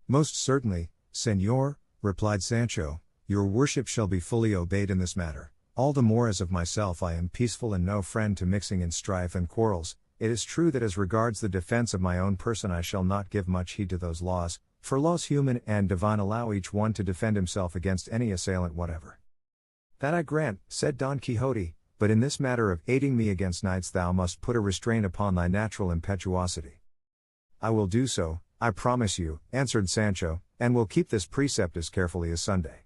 Speaker 2: "Most certainly, Señor," replied Sancho, "your worship shall be fully obeyed in this matter, all the more as of myself I am peaceful and no friend to mixing in strife and quarrels. It is true that as regards the defense of my own person I shall not give much heed to those laws, for laws human and divine allow each one to defend himself against any assailant whatever." "That I grant," said Don Quixote, "but in this matter of aiding me against knights thou must put a restraint upon thy natural impetuosity." "I will do so, I promise you," answered Sancho, "and will keep this precept as carefully as Sunday."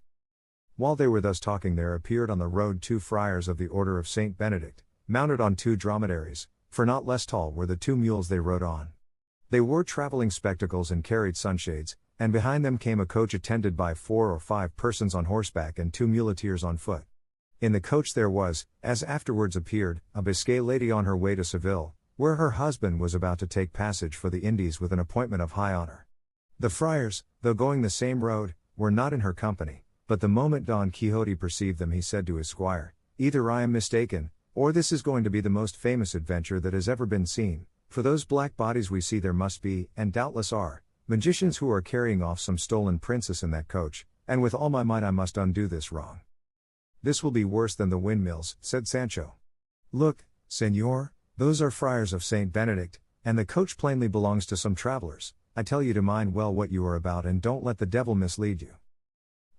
Speaker 2: While they were thus talking there appeared on the road 2 friars of the order of Saint Benedict, mounted on 2 dromedaries, for not less tall were the 2 mules they rode on. They wore traveling spectacles and carried sunshades, and behind them came a coach attended by 4 or 5 persons on horseback and 2 muleteers on foot. In the coach there was, as afterwards appeared, a Biscay lady on her way to Seville, where her husband was about to take passage for the Indies with an appointment of high honor. The friars, though going the same road, were not in her company, but the moment Don Quixote perceived them he said to his squire, "Either I am mistaken, or this is going to be the most famous adventure that has ever been seen, for those black bodies we see there must be, and doubtless are, magicians who are carrying off some stolen princess in that coach, and with all my might I must undo this wrong." "This will be worse than the windmills," said Sancho. "Look, Señor, those are friars of Saint Benedict, and the coach plainly belongs to some travelers. I tell you to mind well what you are about and don't let the devil mislead you."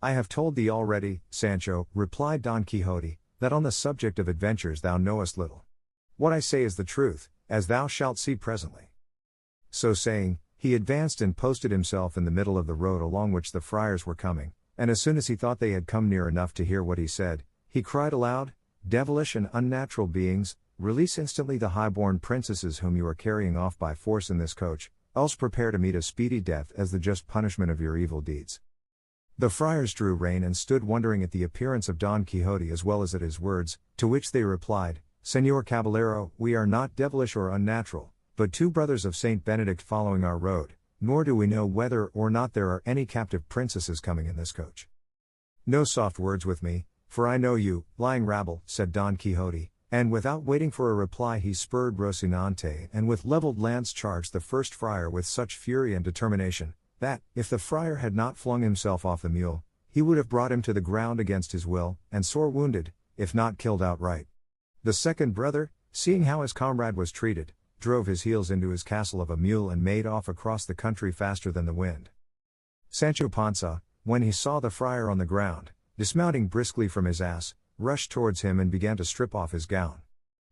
Speaker 2: "I have told thee already, Sancho," replied Don Quixote, "that on the subject of adventures thou knowest little. What I say is the truth, as thou shalt see presently." So saying, he advanced and posted himself in the middle of the road along which the friars were coming, and as soon as he thought they had come near enough to hear what he said, he cried aloud, "Devilish and unnatural beings, release instantly the high-born princesses whom you are carrying off by force in this coach, else prepare to meet a speedy death as the just punishment of your evil deeds." The friars drew rein and stood wondering at the appearance of Don Quixote as well as at his words, to which they replied, "Señor Caballero, we are not devilish or unnatural, but 2 brothers of Saint Benedict following our road, nor do we know whether or not there are any captive princesses coming in this coach." "No soft words with me, for I know you, lying rabble," said Don Quixote, and without waiting for a reply he spurred Rocinante and with levelled lance charged the first friar with such fury and determination, that, if the friar had not flung himself off the mule, he would have brought him to the ground against his will, and sore wounded, if not killed outright. The second brother, seeing how his comrade was treated, drove his heels into his castle of a mule and made off across the country faster than the wind. Sancho Panza, when he saw the friar on the ground, dismounting briskly from his ass, rushed towards him and began to strip off his gown.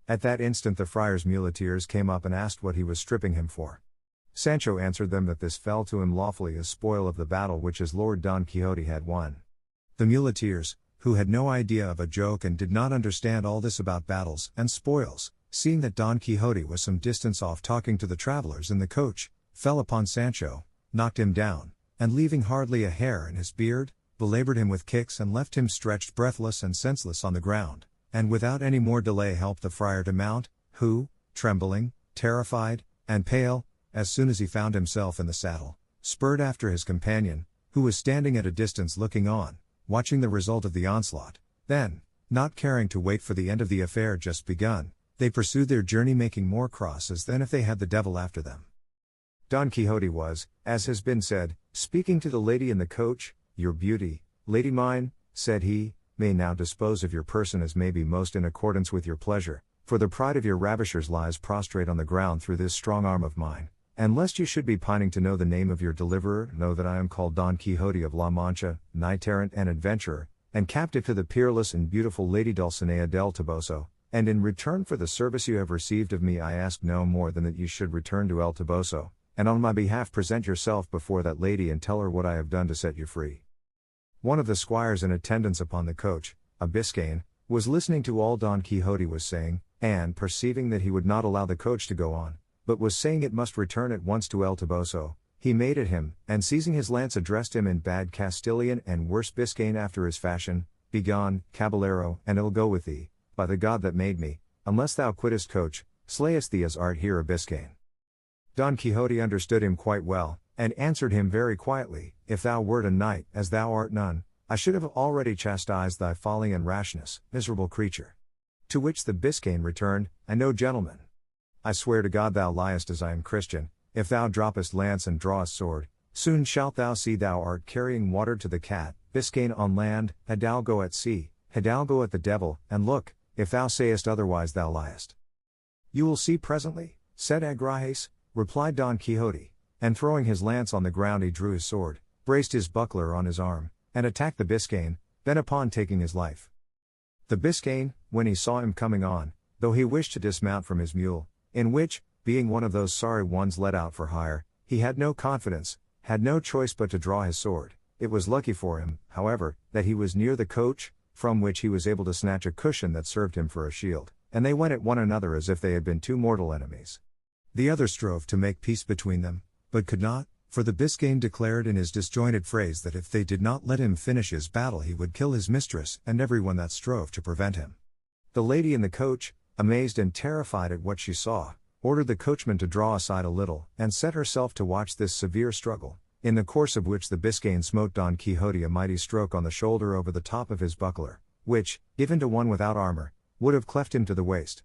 Speaker 2: At that instant the friar's muleteers came up and asked what he was stripping him for. Sancho answered them that this fell to him lawfully as spoil of the battle which his lord Don Quixote had won. The muleteers, who had no idea of a joke and did not understand all this about battles and spoils, seeing that Don Quixote was some distance off talking to the travelers in the coach, fell upon Sancho, knocked him down, and leaving hardly a hair in his beard, belabored him with kicks and left him stretched breathless and senseless on the ground, and without any more delay helped the friar to mount, who, trembling, terrified, and pale, as soon as he found himself in the saddle, spurred after his companion, who was standing at a distance looking on, watching the result of the onslaught. Then, not caring to wait for the end of the affair just begun, they pursued their journey, making more crosses than if they had the devil after them. Don Quixote was, as has been said, speaking to the lady in the coach. "Your beauty, lady mine," said he, "may now dispose of your person as may be most in accordance with your pleasure, for the pride of your ravishers lies prostrate on the ground through this strong arm of mine. And lest you should be pining to know the name of your deliverer, know that I am called Don Quixote of La Mancha, knight-errant and adventurer, and captive to the peerless and beautiful Lady Dulcinea del Toboso, and in return for the service you have received of me I ask no more than that you should return to El Toboso, and on my behalf present yourself before that lady and tell her what I have done to set you free." One of the squires in attendance upon the coach, a Biscayan, was listening to all Don Quixote was saying, and perceiving that he would not allow the coach to go on, but was saying it must return at once to El Toboso, he made at him, and seizing his lance addressed him in bad Castilian and worse Biscayan after his fashion, "Begone, caballero, and I'll go with thee, by the God that made me, unless thou quittest coach, slayest thee as art here a Biscayan." Don Quixote understood him quite well, and answered him very quietly, "If thou wert a knight, as thou art none, I should have already chastised thy folly and rashness, miserable creature." To which the Biscayan returned, "I know, gentlemen. I swear to God thou liest as I am Christian. If thou droppest lance and drawest sword, soon shalt thou see thou art carrying water to the cat, Biscayan on land, hidalgo at sea, hidalgo at the devil, and look, if thou sayest otherwise thou liest." "You will see presently," said Agrajes, replied Don Quixote, and throwing his lance on the ground he drew his sword, braced his buckler on his arm, and attacked the Biscayan, bent upon taking his life. The Biscayan, when he saw him coming on, though he wished to dismount from his mule, in which, being one of those sorry ones let out for hire, he had no confidence, had no choice but to draw his sword. It was lucky for him, however, that he was near the coach, from which he was able to snatch a cushion that served him for a shield, and they went at one another as if they had been two mortal enemies. The other strove to make peace between them, but could not, for the Biscayan declared in his disjointed phrase that if they did not let him finish his battle he would kill his mistress and everyone that strove to prevent him. The lady in the coach, amazed and terrified at what she saw, ordered the coachman to draw aside a little, and set herself to watch this severe struggle, in the course of which the Biscayan smote Don Quixote a mighty stroke on the shoulder over the top of his buckler, which, given to one without armor, would have cleft him to the waist.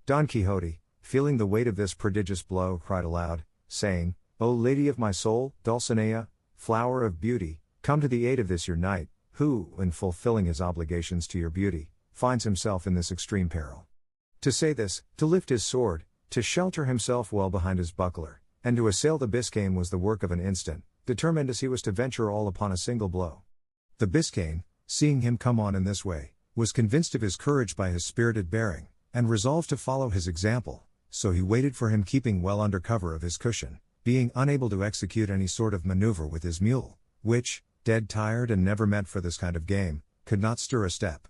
Speaker 2: Don Quixote, feeling the weight of this prodigious blow, cried aloud, saying, "O lady of my soul, Dulcinea, flower of beauty, come to the aid of this your knight, who, in fulfilling his obligations to your beauty, finds himself in this extreme peril." To say this, to lift his sword, to shelter himself well behind his buckler, and to assail the Biscayan was the work of an instant, determined as he was to venture all upon a single blow. The Biscayan, seeing him come on in this way, was convinced of his courage by his spirited bearing, and resolved to follow his example, so he waited for him keeping well under cover of his cushion, being unable to execute any sort of maneuver with his mule, which, dead tired and never meant for this kind of game, could not stir a step.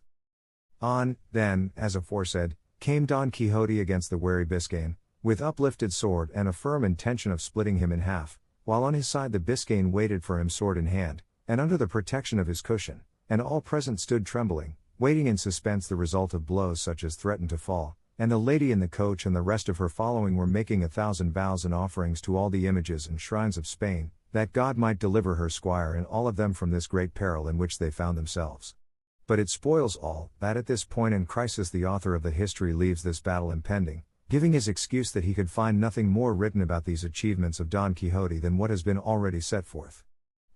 Speaker 2: On, then, as aforesaid, came Don Quixote against the wary Biscayan, with uplifted sword and a firm intention of splitting him in half, while on his side the Biscayan waited for him sword in hand, and under the protection of his cushion, and all present stood trembling, waiting in suspense the result of blows such as threatened to fall, and the lady in the coach and the rest of her following were making 1,000 vows and offerings to all the images and shrines of Spain, that God might deliver her squire and all of them from this great peril in which they found themselves. But it spoils all, that at this point in crisis the author of the history leaves this battle impending, giving his excuse that he could find nothing more written about these achievements of Don Quixote than what has been already set forth.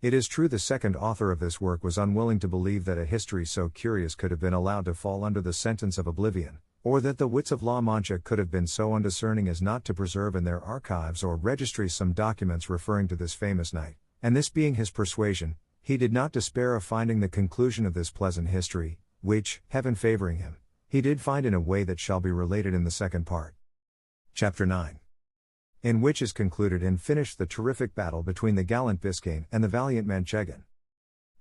Speaker 2: It is true the second author of this work was unwilling to believe that a history so curious could have been allowed to fall under the sentence of oblivion, or that the wits of La Mancha could have been so undiscerning as not to preserve in their archives or registries some documents referring to this famous knight, and this being his persuasion, he did not despair of finding the conclusion of this pleasant history, which, heaven favoring him, he did find in a way that shall be related in the second part. Chapter 9. In which is concluded and finished the terrific battle between the gallant Biscayan and the valiant Manchegan.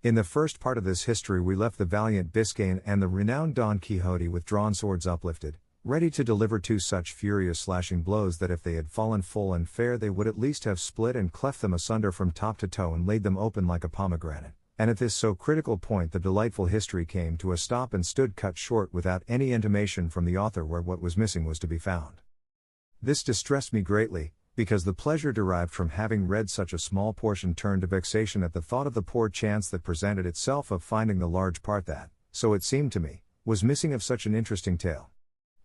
Speaker 2: In the first part of this history we left the valiant Biscayan and the renowned Don Quixote with drawn swords uplifted, ready to deliver two such furious slashing blows that if they had fallen full and fair they would at least have split and cleft them asunder from top to toe and laid them open like a pomegranate. And at this so critical point the delightful history came to a stop and stood cut short without any intimation from the author where what was missing was to be found. This distressed me greatly, because the pleasure derived from having read such a small portion turned to vexation at the thought of the poor chance that presented itself of finding the large part that, so it seemed to me, was missing of such an interesting tale.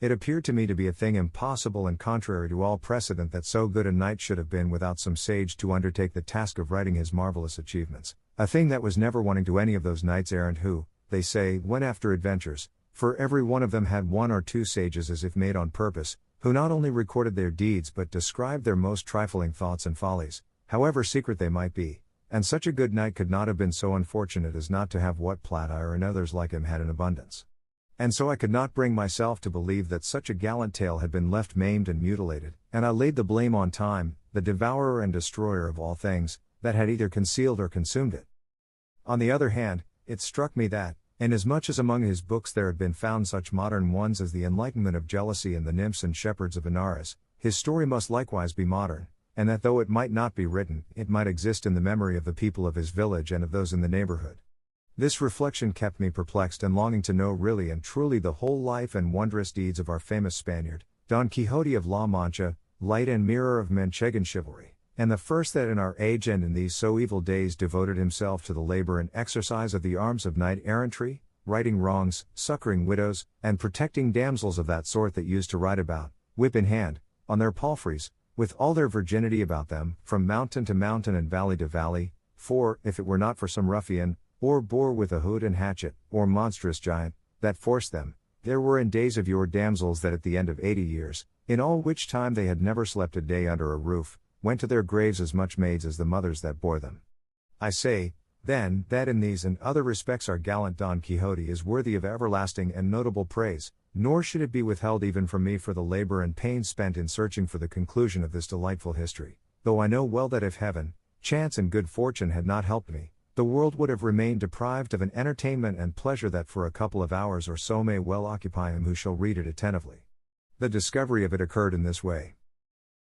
Speaker 2: It appeared to me to be a thing impossible and contrary to all precedent that so good a knight should have been without some sage to undertake the task of writing his marvelous achievements, a thing that was never wanting to any of those knights errant who, they say, went after adventures, for every one of them had one or two sages as if made on purpose, who not only recorded their deeds but described their most trifling thoughts and follies, however secret they might be, and such a good knight could not have been so unfortunate as not to have what Platire and others like him had in abundance. And so I could not bring myself to believe that such a gallant tale had been left maimed and mutilated, and I laid the blame on time, the devourer and destroyer of all things, that had either concealed or consumed it. On the other hand, it struck me that, inasmuch as among his books there had been found such modern ones as the Enlightenment of Jealousy and the Nymphs and Shepherds of Benares, his story must likewise be modern, and that though it might not be written, it might exist in the memory of the people of his village and of those in the neighborhood. This reflection kept me perplexed and longing to know really and truly the whole life and wondrous deeds of our famous Spaniard, Don Quixote of La Mancha, light and mirror of Manchegan chivalry, and the first that in our age and in these so evil days devoted himself to the labor and exercise of the arms of knight-errantry, righting wrongs, succoring widows, and protecting damsels of that sort that used to ride about, whip in hand, on their palfreys, with all their virginity about them, from mountain to mountain and valley to valley, for, if it were not for some ruffian, or boor with a hood and hatchet, or monstrous giant, that forced them, there were in days of yore damsels that at the end of 80 years, in all which time they had never slept a day under a roof, went to their graves as much maids as the mothers that bore them. I say, then, that in these and other respects our gallant Don Quixote is worthy of everlasting and notable praise, nor should it be withheld even from me for the labor and pains spent in searching for the conclusion of this delightful history, though I know well that if heaven, chance and good fortune had not helped me, the world would have remained deprived of an entertainment and pleasure that for a couple of hours or so may well occupy him who shall read it attentively. The discovery of it occurred in this way.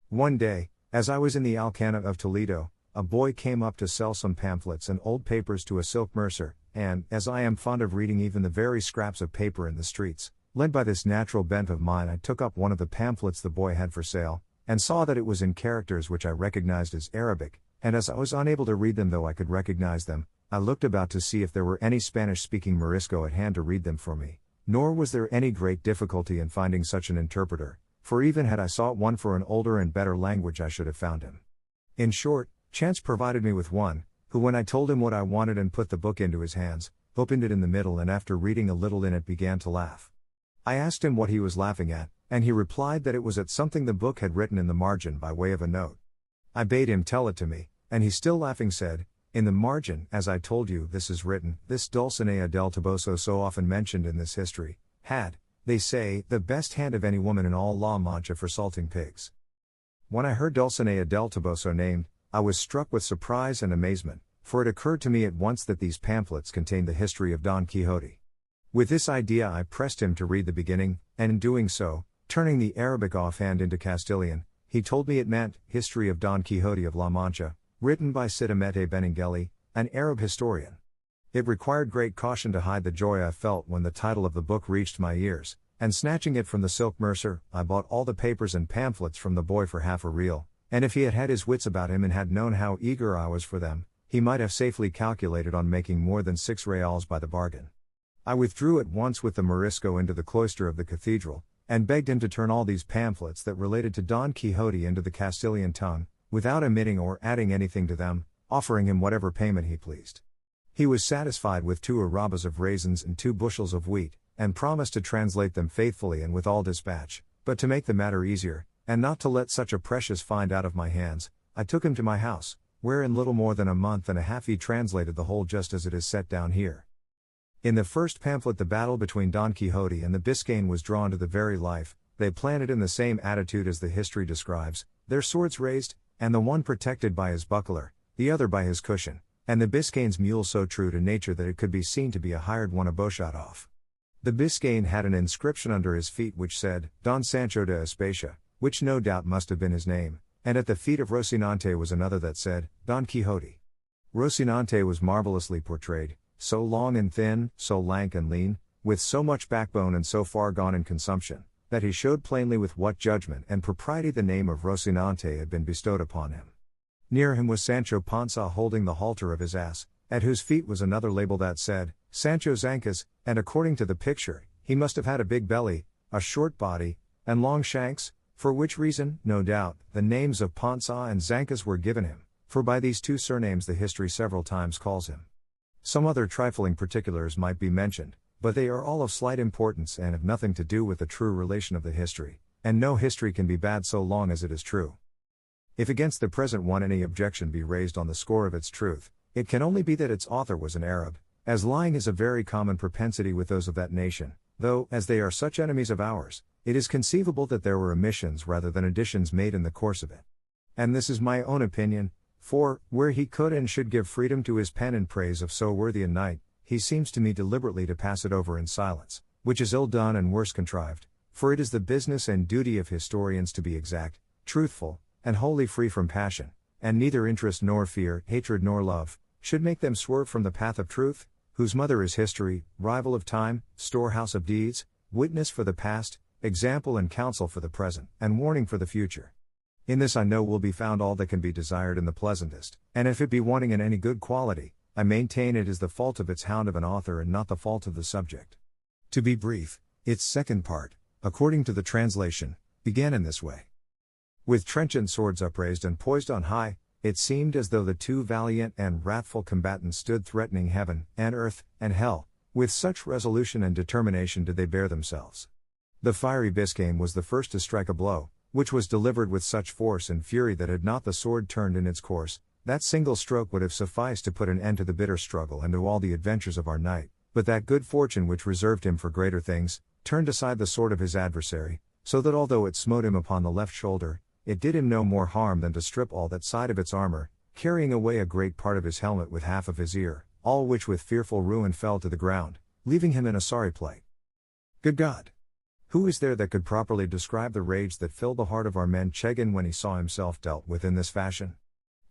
Speaker 2: One day, as I was in the Alcana of Toledo, a boy came up to sell some pamphlets and old papers to a silk mercer, and, as I am fond of reading even the very scraps of paper in the streets, led by this natural bent of mine I took up one of the pamphlets the boy had for sale, and saw that it was in characters which I recognized as Arabic, and as I was unable to read them though I could recognize them, I looked about to see if there were any Spanish-speaking Morisco at hand to read them for me, nor was there any great difficulty in finding such an interpreter, for even had I sought one for an older and better language I should have found him. In short, chance provided me with one, who when I told him what I wanted and put the book into his hands, opened it in the middle and after reading a little in it began to laugh. I asked him what he was laughing at, and he replied that it was at something the book had written in the margin by way of a note. I bade him tell it to me, and he still laughing said, "In the margin, as I told you, this is written, this Dulcinea del Toboso so often mentioned in this history, had, they say, the best hand of any woman in all La Mancha for salting pigs." When I heard Dulcinea del Toboso named, I was struck with surprise and amazement, for it occurred to me at once that these pamphlets contained the history of Don Quixote. With this idea I pressed him to read the beginning, and in doing so, turning the Arabic offhand into Castilian, he told me it meant, History of Don Quixote of La Mancha, written by Sidamete Benengeli, an Arab historian. It required great caution to hide the joy I felt when the title of the book reached my ears, and snatching it from the silk mercer, I bought all the papers and pamphlets from the boy for half a real, and if he had had his wits about him and had known how eager I was for them, he might have safely calculated on making more than 6 reals by the bargain. I withdrew at once with the Morisco into the cloister of the cathedral, and begged him to turn all these pamphlets that related to Don Quixote into the Castilian tongue, without omitting or adding anything to them, offering him whatever payment he pleased. He was satisfied with 2 arrabas of raisins and 2 bushels of wheat, and promised to translate them faithfully and with all dispatch, but to make the matter easier, and not to let such a precious find out of my hands, I took him to my house, where in little more than a month and a half he translated the whole just as it is set down here. In the first pamphlet the battle between Don Quixote and the Biscayne was drawn to the very life, they planted in the same attitude as the history describes, their swords raised, and the one protected by his buckler, the other by his cushion, and the Biscayne's mule so true to nature that it could be seen to be a hired one a bowshot off. The Biscayne had an inscription under his feet which said, Don Sancho de Espacia, which no doubt must have been his name, and at the feet of Rocinante was another that said, Don Quixote. Rocinante was marvelously portrayed, so long and thin, so lank and lean, with so much backbone and so far gone in consumption, that he showed plainly with what judgment and propriety the name of Rocinante had been bestowed upon him. Near him was Sancho Panza holding the halter of his ass, at whose feet was another label that said, Sancho Zancas, and according to the picture, he must have had a big belly, a short body, and long shanks, for which reason, no doubt, the names of Panza and Zancas were given him, for by these two surnames the history several times calls him. Some other trifling particulars might be mentioned, but they are all of slight importance and have nothing to do with the true relation of the history, and no history can be bad so long as it is true. If against the present one any objection be raised on the score of its truth, it can only be that its author was an Arab, as lying is a very common propensity with those of that nation, though, as they are such enemies of ours, it is conceivable that there were omissions rather than additions made in the course of it. And this is my own opinion, for, where he could and should give freedom to his pen in praise of so worthy a knight, he seems to me deliberately to pass it over in silence, which is ill done and worse contrived, for it is the business and duty of historians to be exact, truthful, and wholly free from passion, and neither interest nor fear, hatred nor love, should make them swerve from the path of truth, whose mother is history, rival of time, storehouse of deeds, witness for the past, example and counsel for the present, and warning for the future. In this I know will be found all that can be desired in the pleasantest, and if it be wanting in any good quality, I maintain it is the fault of its hound of an author and not the fault of the subject. To be brief, its second part, according to the translation, began in this way. With trenchant swords upraised and poised on high, it seemed as though the two valiant and wrathful combatants stood threatening heaven, and earth, and hell, with such resolution and determination did they bear themselves. The fiery Biscayne was the first to strike a blow, which was delivered with such force and fury that had not the sword turned in its course, that single stroke would have sufficed to put an end to the bitter struggle and to all the adventures of our knight, but that good fortune which reserved him for greater things, turned aside the sword of his adversary, so that although it smote him upon the left shoulder, it did him no more harm than to strip all that side of its armor, carrying away a great part of his helmet with half of his ear, all which with fearful ruin fell to the ground, leaving him in a sorry plight. Good God! Who is there that could properly describe the rage that filled the heart of our man Chegan when he saw himself dealt with in this fashion?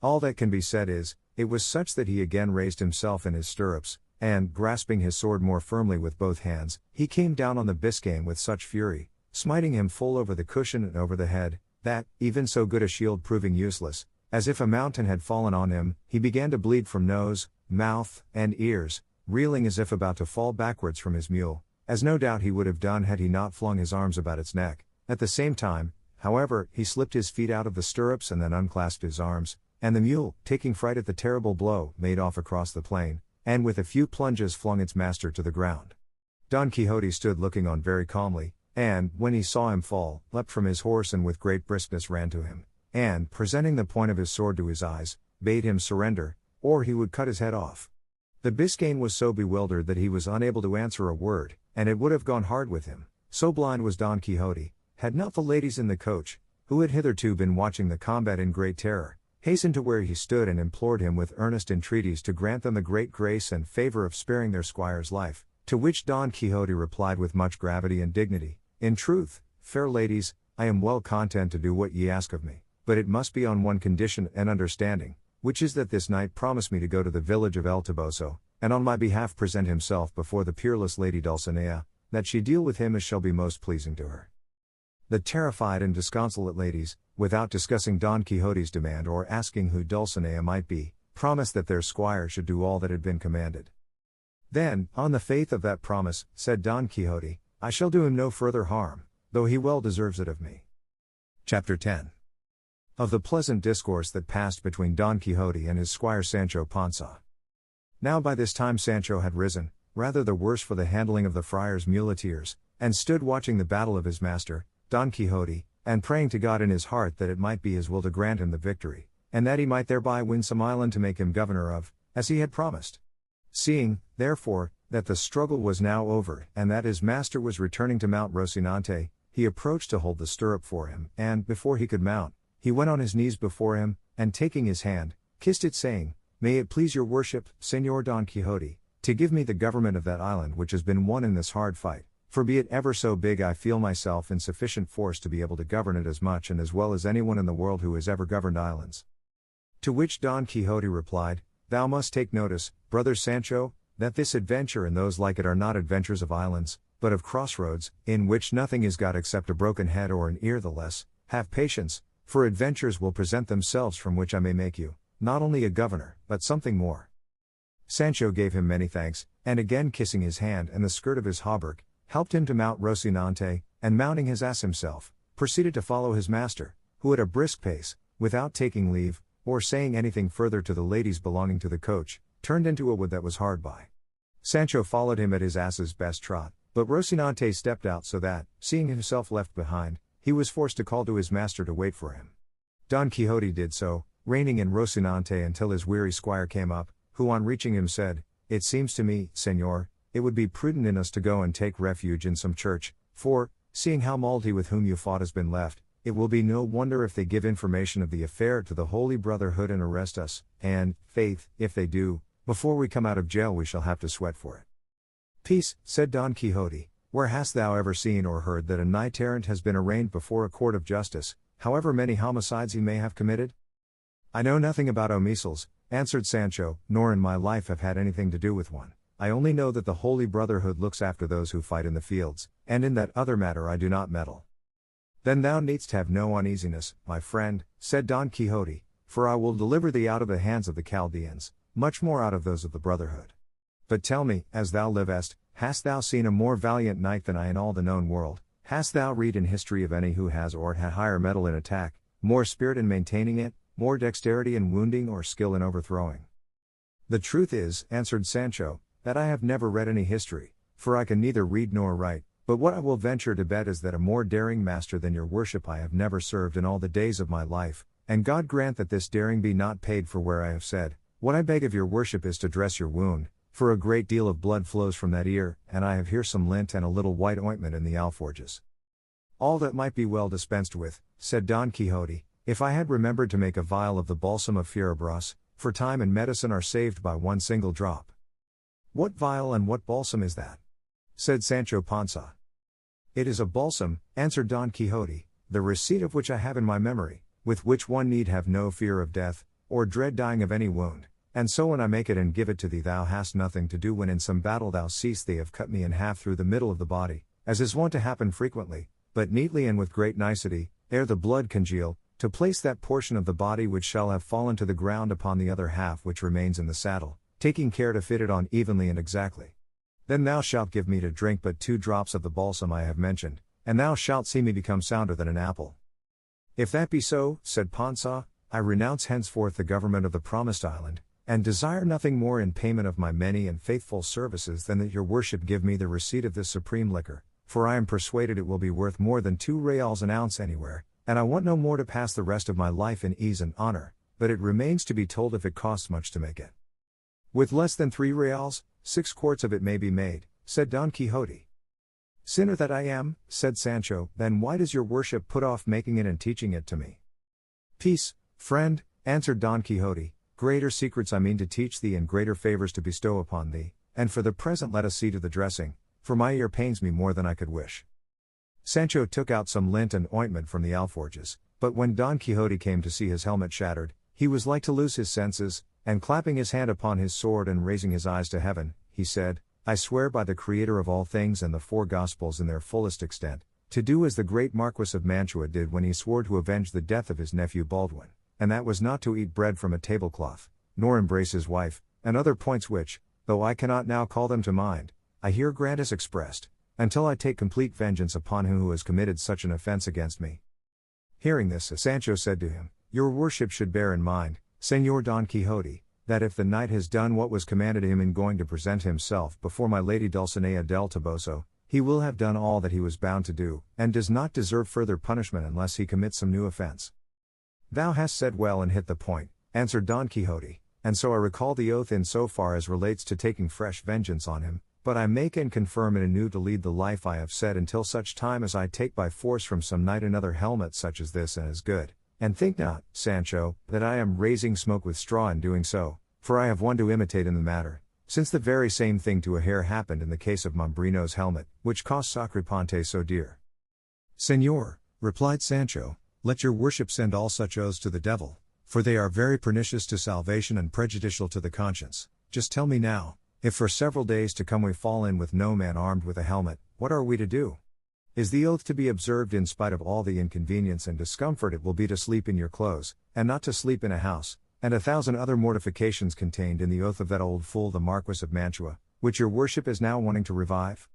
Speaker 2: All that can be said is, it was such that he again raised himself in his stirrups, and, grasping his sword more firmly with both hands, he came down on the Biscayne with such fury, smiting him full over the cushion and over the head, that, even so good a shield proving useless, as if a mountain had fallen on him, he began to bleed from nose, mouth, and ears, reeling as if about to fall backwards from his mule, as no doubt he would have done had he not flung his arms about its neck. At the same time, however, he slipped his feet out of the stirrups and then unclasped his arms, and the mule, taking fright at the terrible blow, made off across the plain, and with a few plunges flung its master to the ground. Don Quixote stood looking on very calmly, and, when he saw him fall, leapt from his horse and with great briskness ran to him, and, presenting the point of his sword to his eyes, bade him surrender, or he would cut his head off. The Biscayne was so bewildered that he was unable to answer a word, and it would have gone hard with him, so blind was Don Quixote, had not the ladies in the coach, who had hitherto been watching the combat in great terror, hastened to where he stood and implored him with earnest entreaties to grant them the great grace and favor of sparing their squire's life, to which Don Quixote replied with much gravity and dignity, In truth, fair ladies, I am well content to do what ye ask of me, but it must be on one condition and understanding, which is that this knight promise me to go to the village of El Toboso, and on my behalf present himself before the peerless lady Dulcinea, that she deal with him as shall be most pleasing to her. The terrified and disconsolate ladies, without discussing Don Quixote's demand or asking who Dulcinea might be, promised that their squire should do all that had been commanded. Then, on the faith of that promise, said Don Quixote, I shall do him no further harm, though he well deserves it of me. Chapter 10. Of the pleasant discourse that passed between Don Quixote and his squire Sancho Panza. Now by this time Sancho had risen, rather the worse for the handling of the friar's muleteers, and stood watching the battle of his master, Don Quixote, and praying to God in his heart that it might be his will to grant him the victory, and that he might thereby win some island to make him governor of, as he had promised. Seeing, therefore, that the struggle was now over, and that his master was returning to Mount Rocinante, he approached to hold the stirrup for him, and, before he could mount, he went on his knees before him, and taking his hand, kissed it saying, May it please your worship, Señor Don Quixote, to give me the government of that island which has been won in this hard fight, for be it ever so big I feel myself in sufficient force to be able to govern it as much and as well as anyone in the world who has ever governed islands. To which Don Quixote replied, Thou must take notice, brother Sancho, that this adventure and those like it are not adventures of islands, but of crossroads, in which nothing is got except a broken head or an ear the less. Have patience, for adventures will present themselves from which I may make you, not only a governor, but something more. Sancho gave him many thanks, and again kissing his hand and the skirt of his hauberk, helped him to mount Rocinante, and mounting his ass himself, proceeded to follow his master, who at a brisk pace, without taking leave, or saying anything further to the ladies belonging to the coach, turned into a wood that was hard by. Sancho followed him at his ass's best trot, but Rocinante stepped out so that, seeing himself left behind, he was forced to call to his master to wait for him. Don Quixote did so, reining in Rocinante until his weary squire came up, who on reaching him said, It seems to me, Señor, it would be prudent in us to go and take refuge in some church, for, seeing how Malty with whom you fought has been left, it will be no wonder if they give information of the affair to the Holy Brotherhood and arrest us, and, faith, if they do, before we come out of jail we shall have to sweat for it. Peace, said Don Quixote, where hast thou ever seen or heard that a knight-errant has been arraigned before a court of justice, however many homicides he may have committed? I know nothing about omisals, answered Sancho, nor in my life have had anything to do with one. I only know that the Holy Brotherhood looks after those who fight in the fields, and in that other matter I do not meddle. Then thou needst have no uneasiness, my friend, said Don Quixote, for I will deliver thee out of the hands of the Chaldeans, much more out of those of the Brotherhood. But tell me, as thou livest, hast thou seen a more valiant knight than I in all the known world? Hast thou read in history of any who has or had higher mettle in attack, more spirit in maintaining it, more dexterity in wounding or skill in overthrowing? The truth is, answered Sancho, that I have never read any history, for I can neither read nor write, but what I will venture to bet is that a more daring master than your worship I have never served in all the days of my life, and God grant that this daring be not paid for where I have said. What I beg of your worship is to dress your wound, for a great deal of blood flows from that ear, and I have here some lint and a little white ointment in the alforges. All that might be well dispensed with, said Don Quixote, if I had remembered to make a vial of the balsam of Fierabras, for time and medicine are saved by one single drop. What vial and what balsam is that? Said Sancho Panza. It is a balsam, answered Don Quixote, the receipt of which I have in my memory, with which one need have no fear of death, or dread dying of any wound, and so when I make it and give it to thee thou hast nothing to do when in some battle thou seest they have cut me in half through the middle of the body, as is wont to happen frequently, but neatly and with great nicety, ere the blood congeal, to place that portion of the body which shall have fallen to the ground upon the other half which remains in the saddle, taking care to fit it on evenly and exactly. Then thou shalt give me to drink but 2 drops of the balsam I have mentioned, and thou shalt see me become sounder than an apple. If that be so, said Panza, I renounce henceforth the government of the promised island, and desire nothing more in payment of my many and faithful services than that your worship give me the receipt of this supreme liquor, for I am persuaded it will be worth more than 2 reals an ounce anywhere, and I want no more to pass the rest of my life in ease and honor, but it remains to be told if it costs much to make it. With less than 3 reals, 6 quarts of it may be made, said Don Quixote. Sinner that I am, said Sancho, then why does your worship put off making it and teaching it to me? Peace, friend, answered Don Quixote, greater secrets I mean to teach thee and greater favors to bestow upon thee, and for the present let us see to the dressing, for my ear pains me more than I could wish. Sancho took out some lint and ointment from the alforges, but when Don Quixote came to see his helmet shattered, he was like to lose his senses, and clapping his hand upon his sword and raising his eyes to heaven, he said, I swear by the Creator of all things and the 4 Gospels in their fullest extent, to do as the great Marquis of Mantua did when he swore to avenge the death of his nephew Baldwin, and that was not to eat bread from a tablecloth, nor embrace his wife, and other points which, though I cannot now call them to mind, I here grant as expressed, until I take complete vengeance upon him who has committed such an offense against me. Hearing this, Sancho said to him, Your worship should bear in mind, Señor Don Quixote, that if the knight has done what was commanded him in going to present himself before my lady Dulcinea del Toboso, he will have done all that he was bound to do, and does not deserve further punishment unless he commits some new offense. Thou hast said well and hit the point, answered Don Quixote, and so I recall the oath in so far as relates to taking fresh vengeance on him, but I make and confirm it anew to lead the life I have said until such time as I take by force from some knight another helmet such as this and as good. And think not, Sancho, that I am raising smoke with straw in doing so, for I have one to imitate in the matter, since the very same thing to a hare happened in the case of Mambrino's helmet, which cost Sacripante so dear. Señor, replied Sancho, let your worship send all such oaths to the devil, for they are very pernicious to salvation and prejudicial to the conscience. Just tell me now, if for several days to come we fall in with no man armed with a helmet, what are we to do? Is the oath to be observed in spite of all the inconvenience and discomfort it will be to sleep in your clothes, and not to sleep in a house, and 1,000 other mortifications contained in the oath of that old fool the Marquis of Mantua, which your worship is now wanting to revive?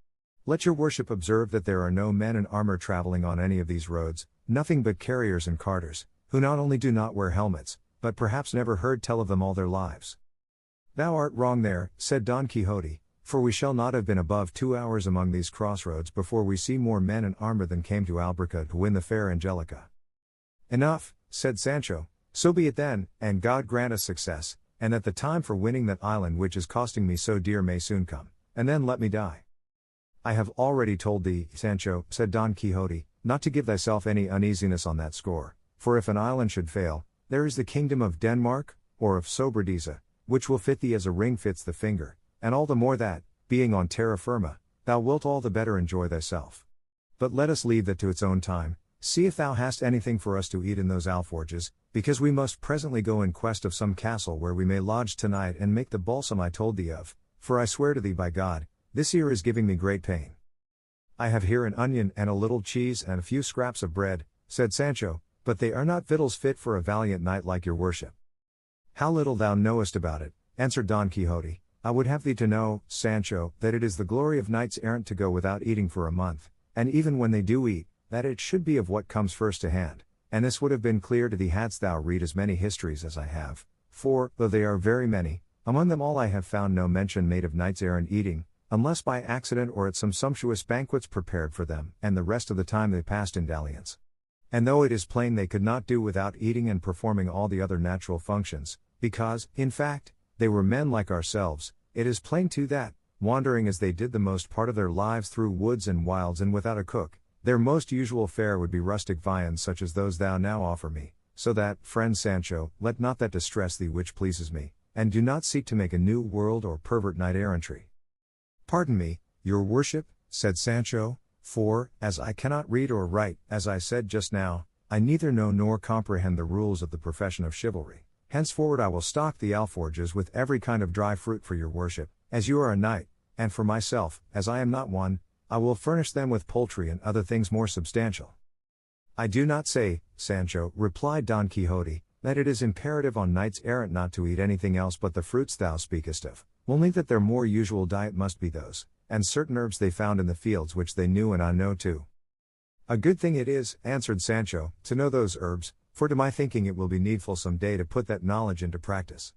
Speaker 2: Let your worship observe that there are no men in armor traveling on any of these roads, nothing but carriers and carters, who not only do not wear helmets, but perhaps never heard tell of them all their lives. Thou art wrong there, said Don Quixote, for we shall not have been above 2 hours among these crossroads before we see more men in armor than came to Albrica to win the fair Angelica. Enough, said Sancho, so be it then, and God grant us success, and that the time for winning that island which is costing me so dear may soon come, and then let me die. I have already told thee, Sancho, said Don Quixote, not to give thyself any uneasiness on that score, for if an island should fail, there is the kingdom of Denmark, or of Sobradisa, which will fit thee as a ring fits the finger, and all the more that, being on terra firma, thou wilt all the better enjoy thyself. But let us leave that to its own time. See if thou hast anything for us to eat in those alforges, because we must presently go in quest of some castle where we may lodge tonight and make the balsam I told thee of, for I swear to thee by God, this ear is giving me great pain. I have here an onion and a little cheese and a few scraps of bread, said Sancho, but they are not victuals fit for a valiant knight like your worship. How little thou knowest about it, answered Don Quixote. I would have thee to know, Sancho, that it is the glory of knights errant to go without eating for a month, and even when they do eat, that it should be of what comes first to hand, and this would have been clear to thee hadst thou read as many histories as I have, for, though they are very many, among them all I have found no mention made of knights errant eating, unless by accident or at some sumptuous banquets prepared for them, and the rest of the time they passed in dalliance. And though it is plain they could not do without eating and performing all the other natural functions, because, in fact, they were men like ourselves, it is plain too that, wandering as they did the most part of their lives through woods and wilds and without a cook, their most usual fare would be rustic viands such as those thou now offer me, so that, friend Sancho, let not that distress thee which pleases me, and do not seek to make a new world or pervert knight-errantry. Pardon me, your worship, said Sancho, for, as I cannot read or write, as I said just now, I neither know nor comprehend the rules of the profession of chivalry. Henceforward I will stock the alforges with every kind of dry fruit for your worship, as you are a knight, and for myself, as I am not one, I will furnish them with poultry and other things more substantial. I do not say, Sancho, replied Don Quixote, that it is imperative on knights errant not to eat anything else but the fruits thou speakest of, only that their more usual diet must be those, and certain herbs they found in the fields which they knew and I know too. A good thing it is, answered Sancho, to know those herbs, for to my thinking it will be needful some day to put that knowledge into practice.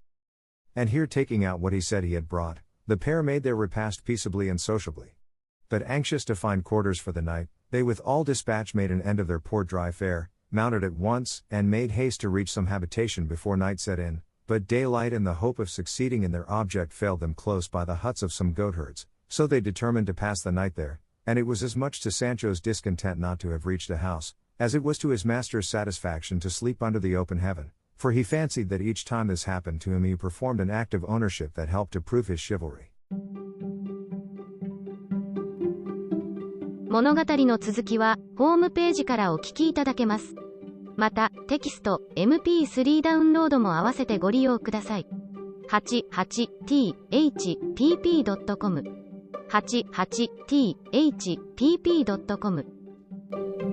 Speaker 2: And here taking out what he said he had brought, the pair made their repast peaceably and sociably. But anxious to find quarters for the night, they with all dispatch made an end of their poor dry fare, mounted at once, and made haste to reach some habitation before night set in, but daylight and the hope of succeeding in their object failed them close by the huts of some goatherds, so they determined to pass the night there, and it was as much to Sancho's discontent not to have reached a house, as it was to his master's satisfaction to sleep under the open heaven, for he fancied that each time this happened to him he performed an act of ownership that helped to prove his chivalry.
Speaker 1: 物語の続きは、ホームページからお聞きいただけます。また、テキスト、MP3 ダウンロードも合わせてご利用ください。88thpp.com 88thpp.com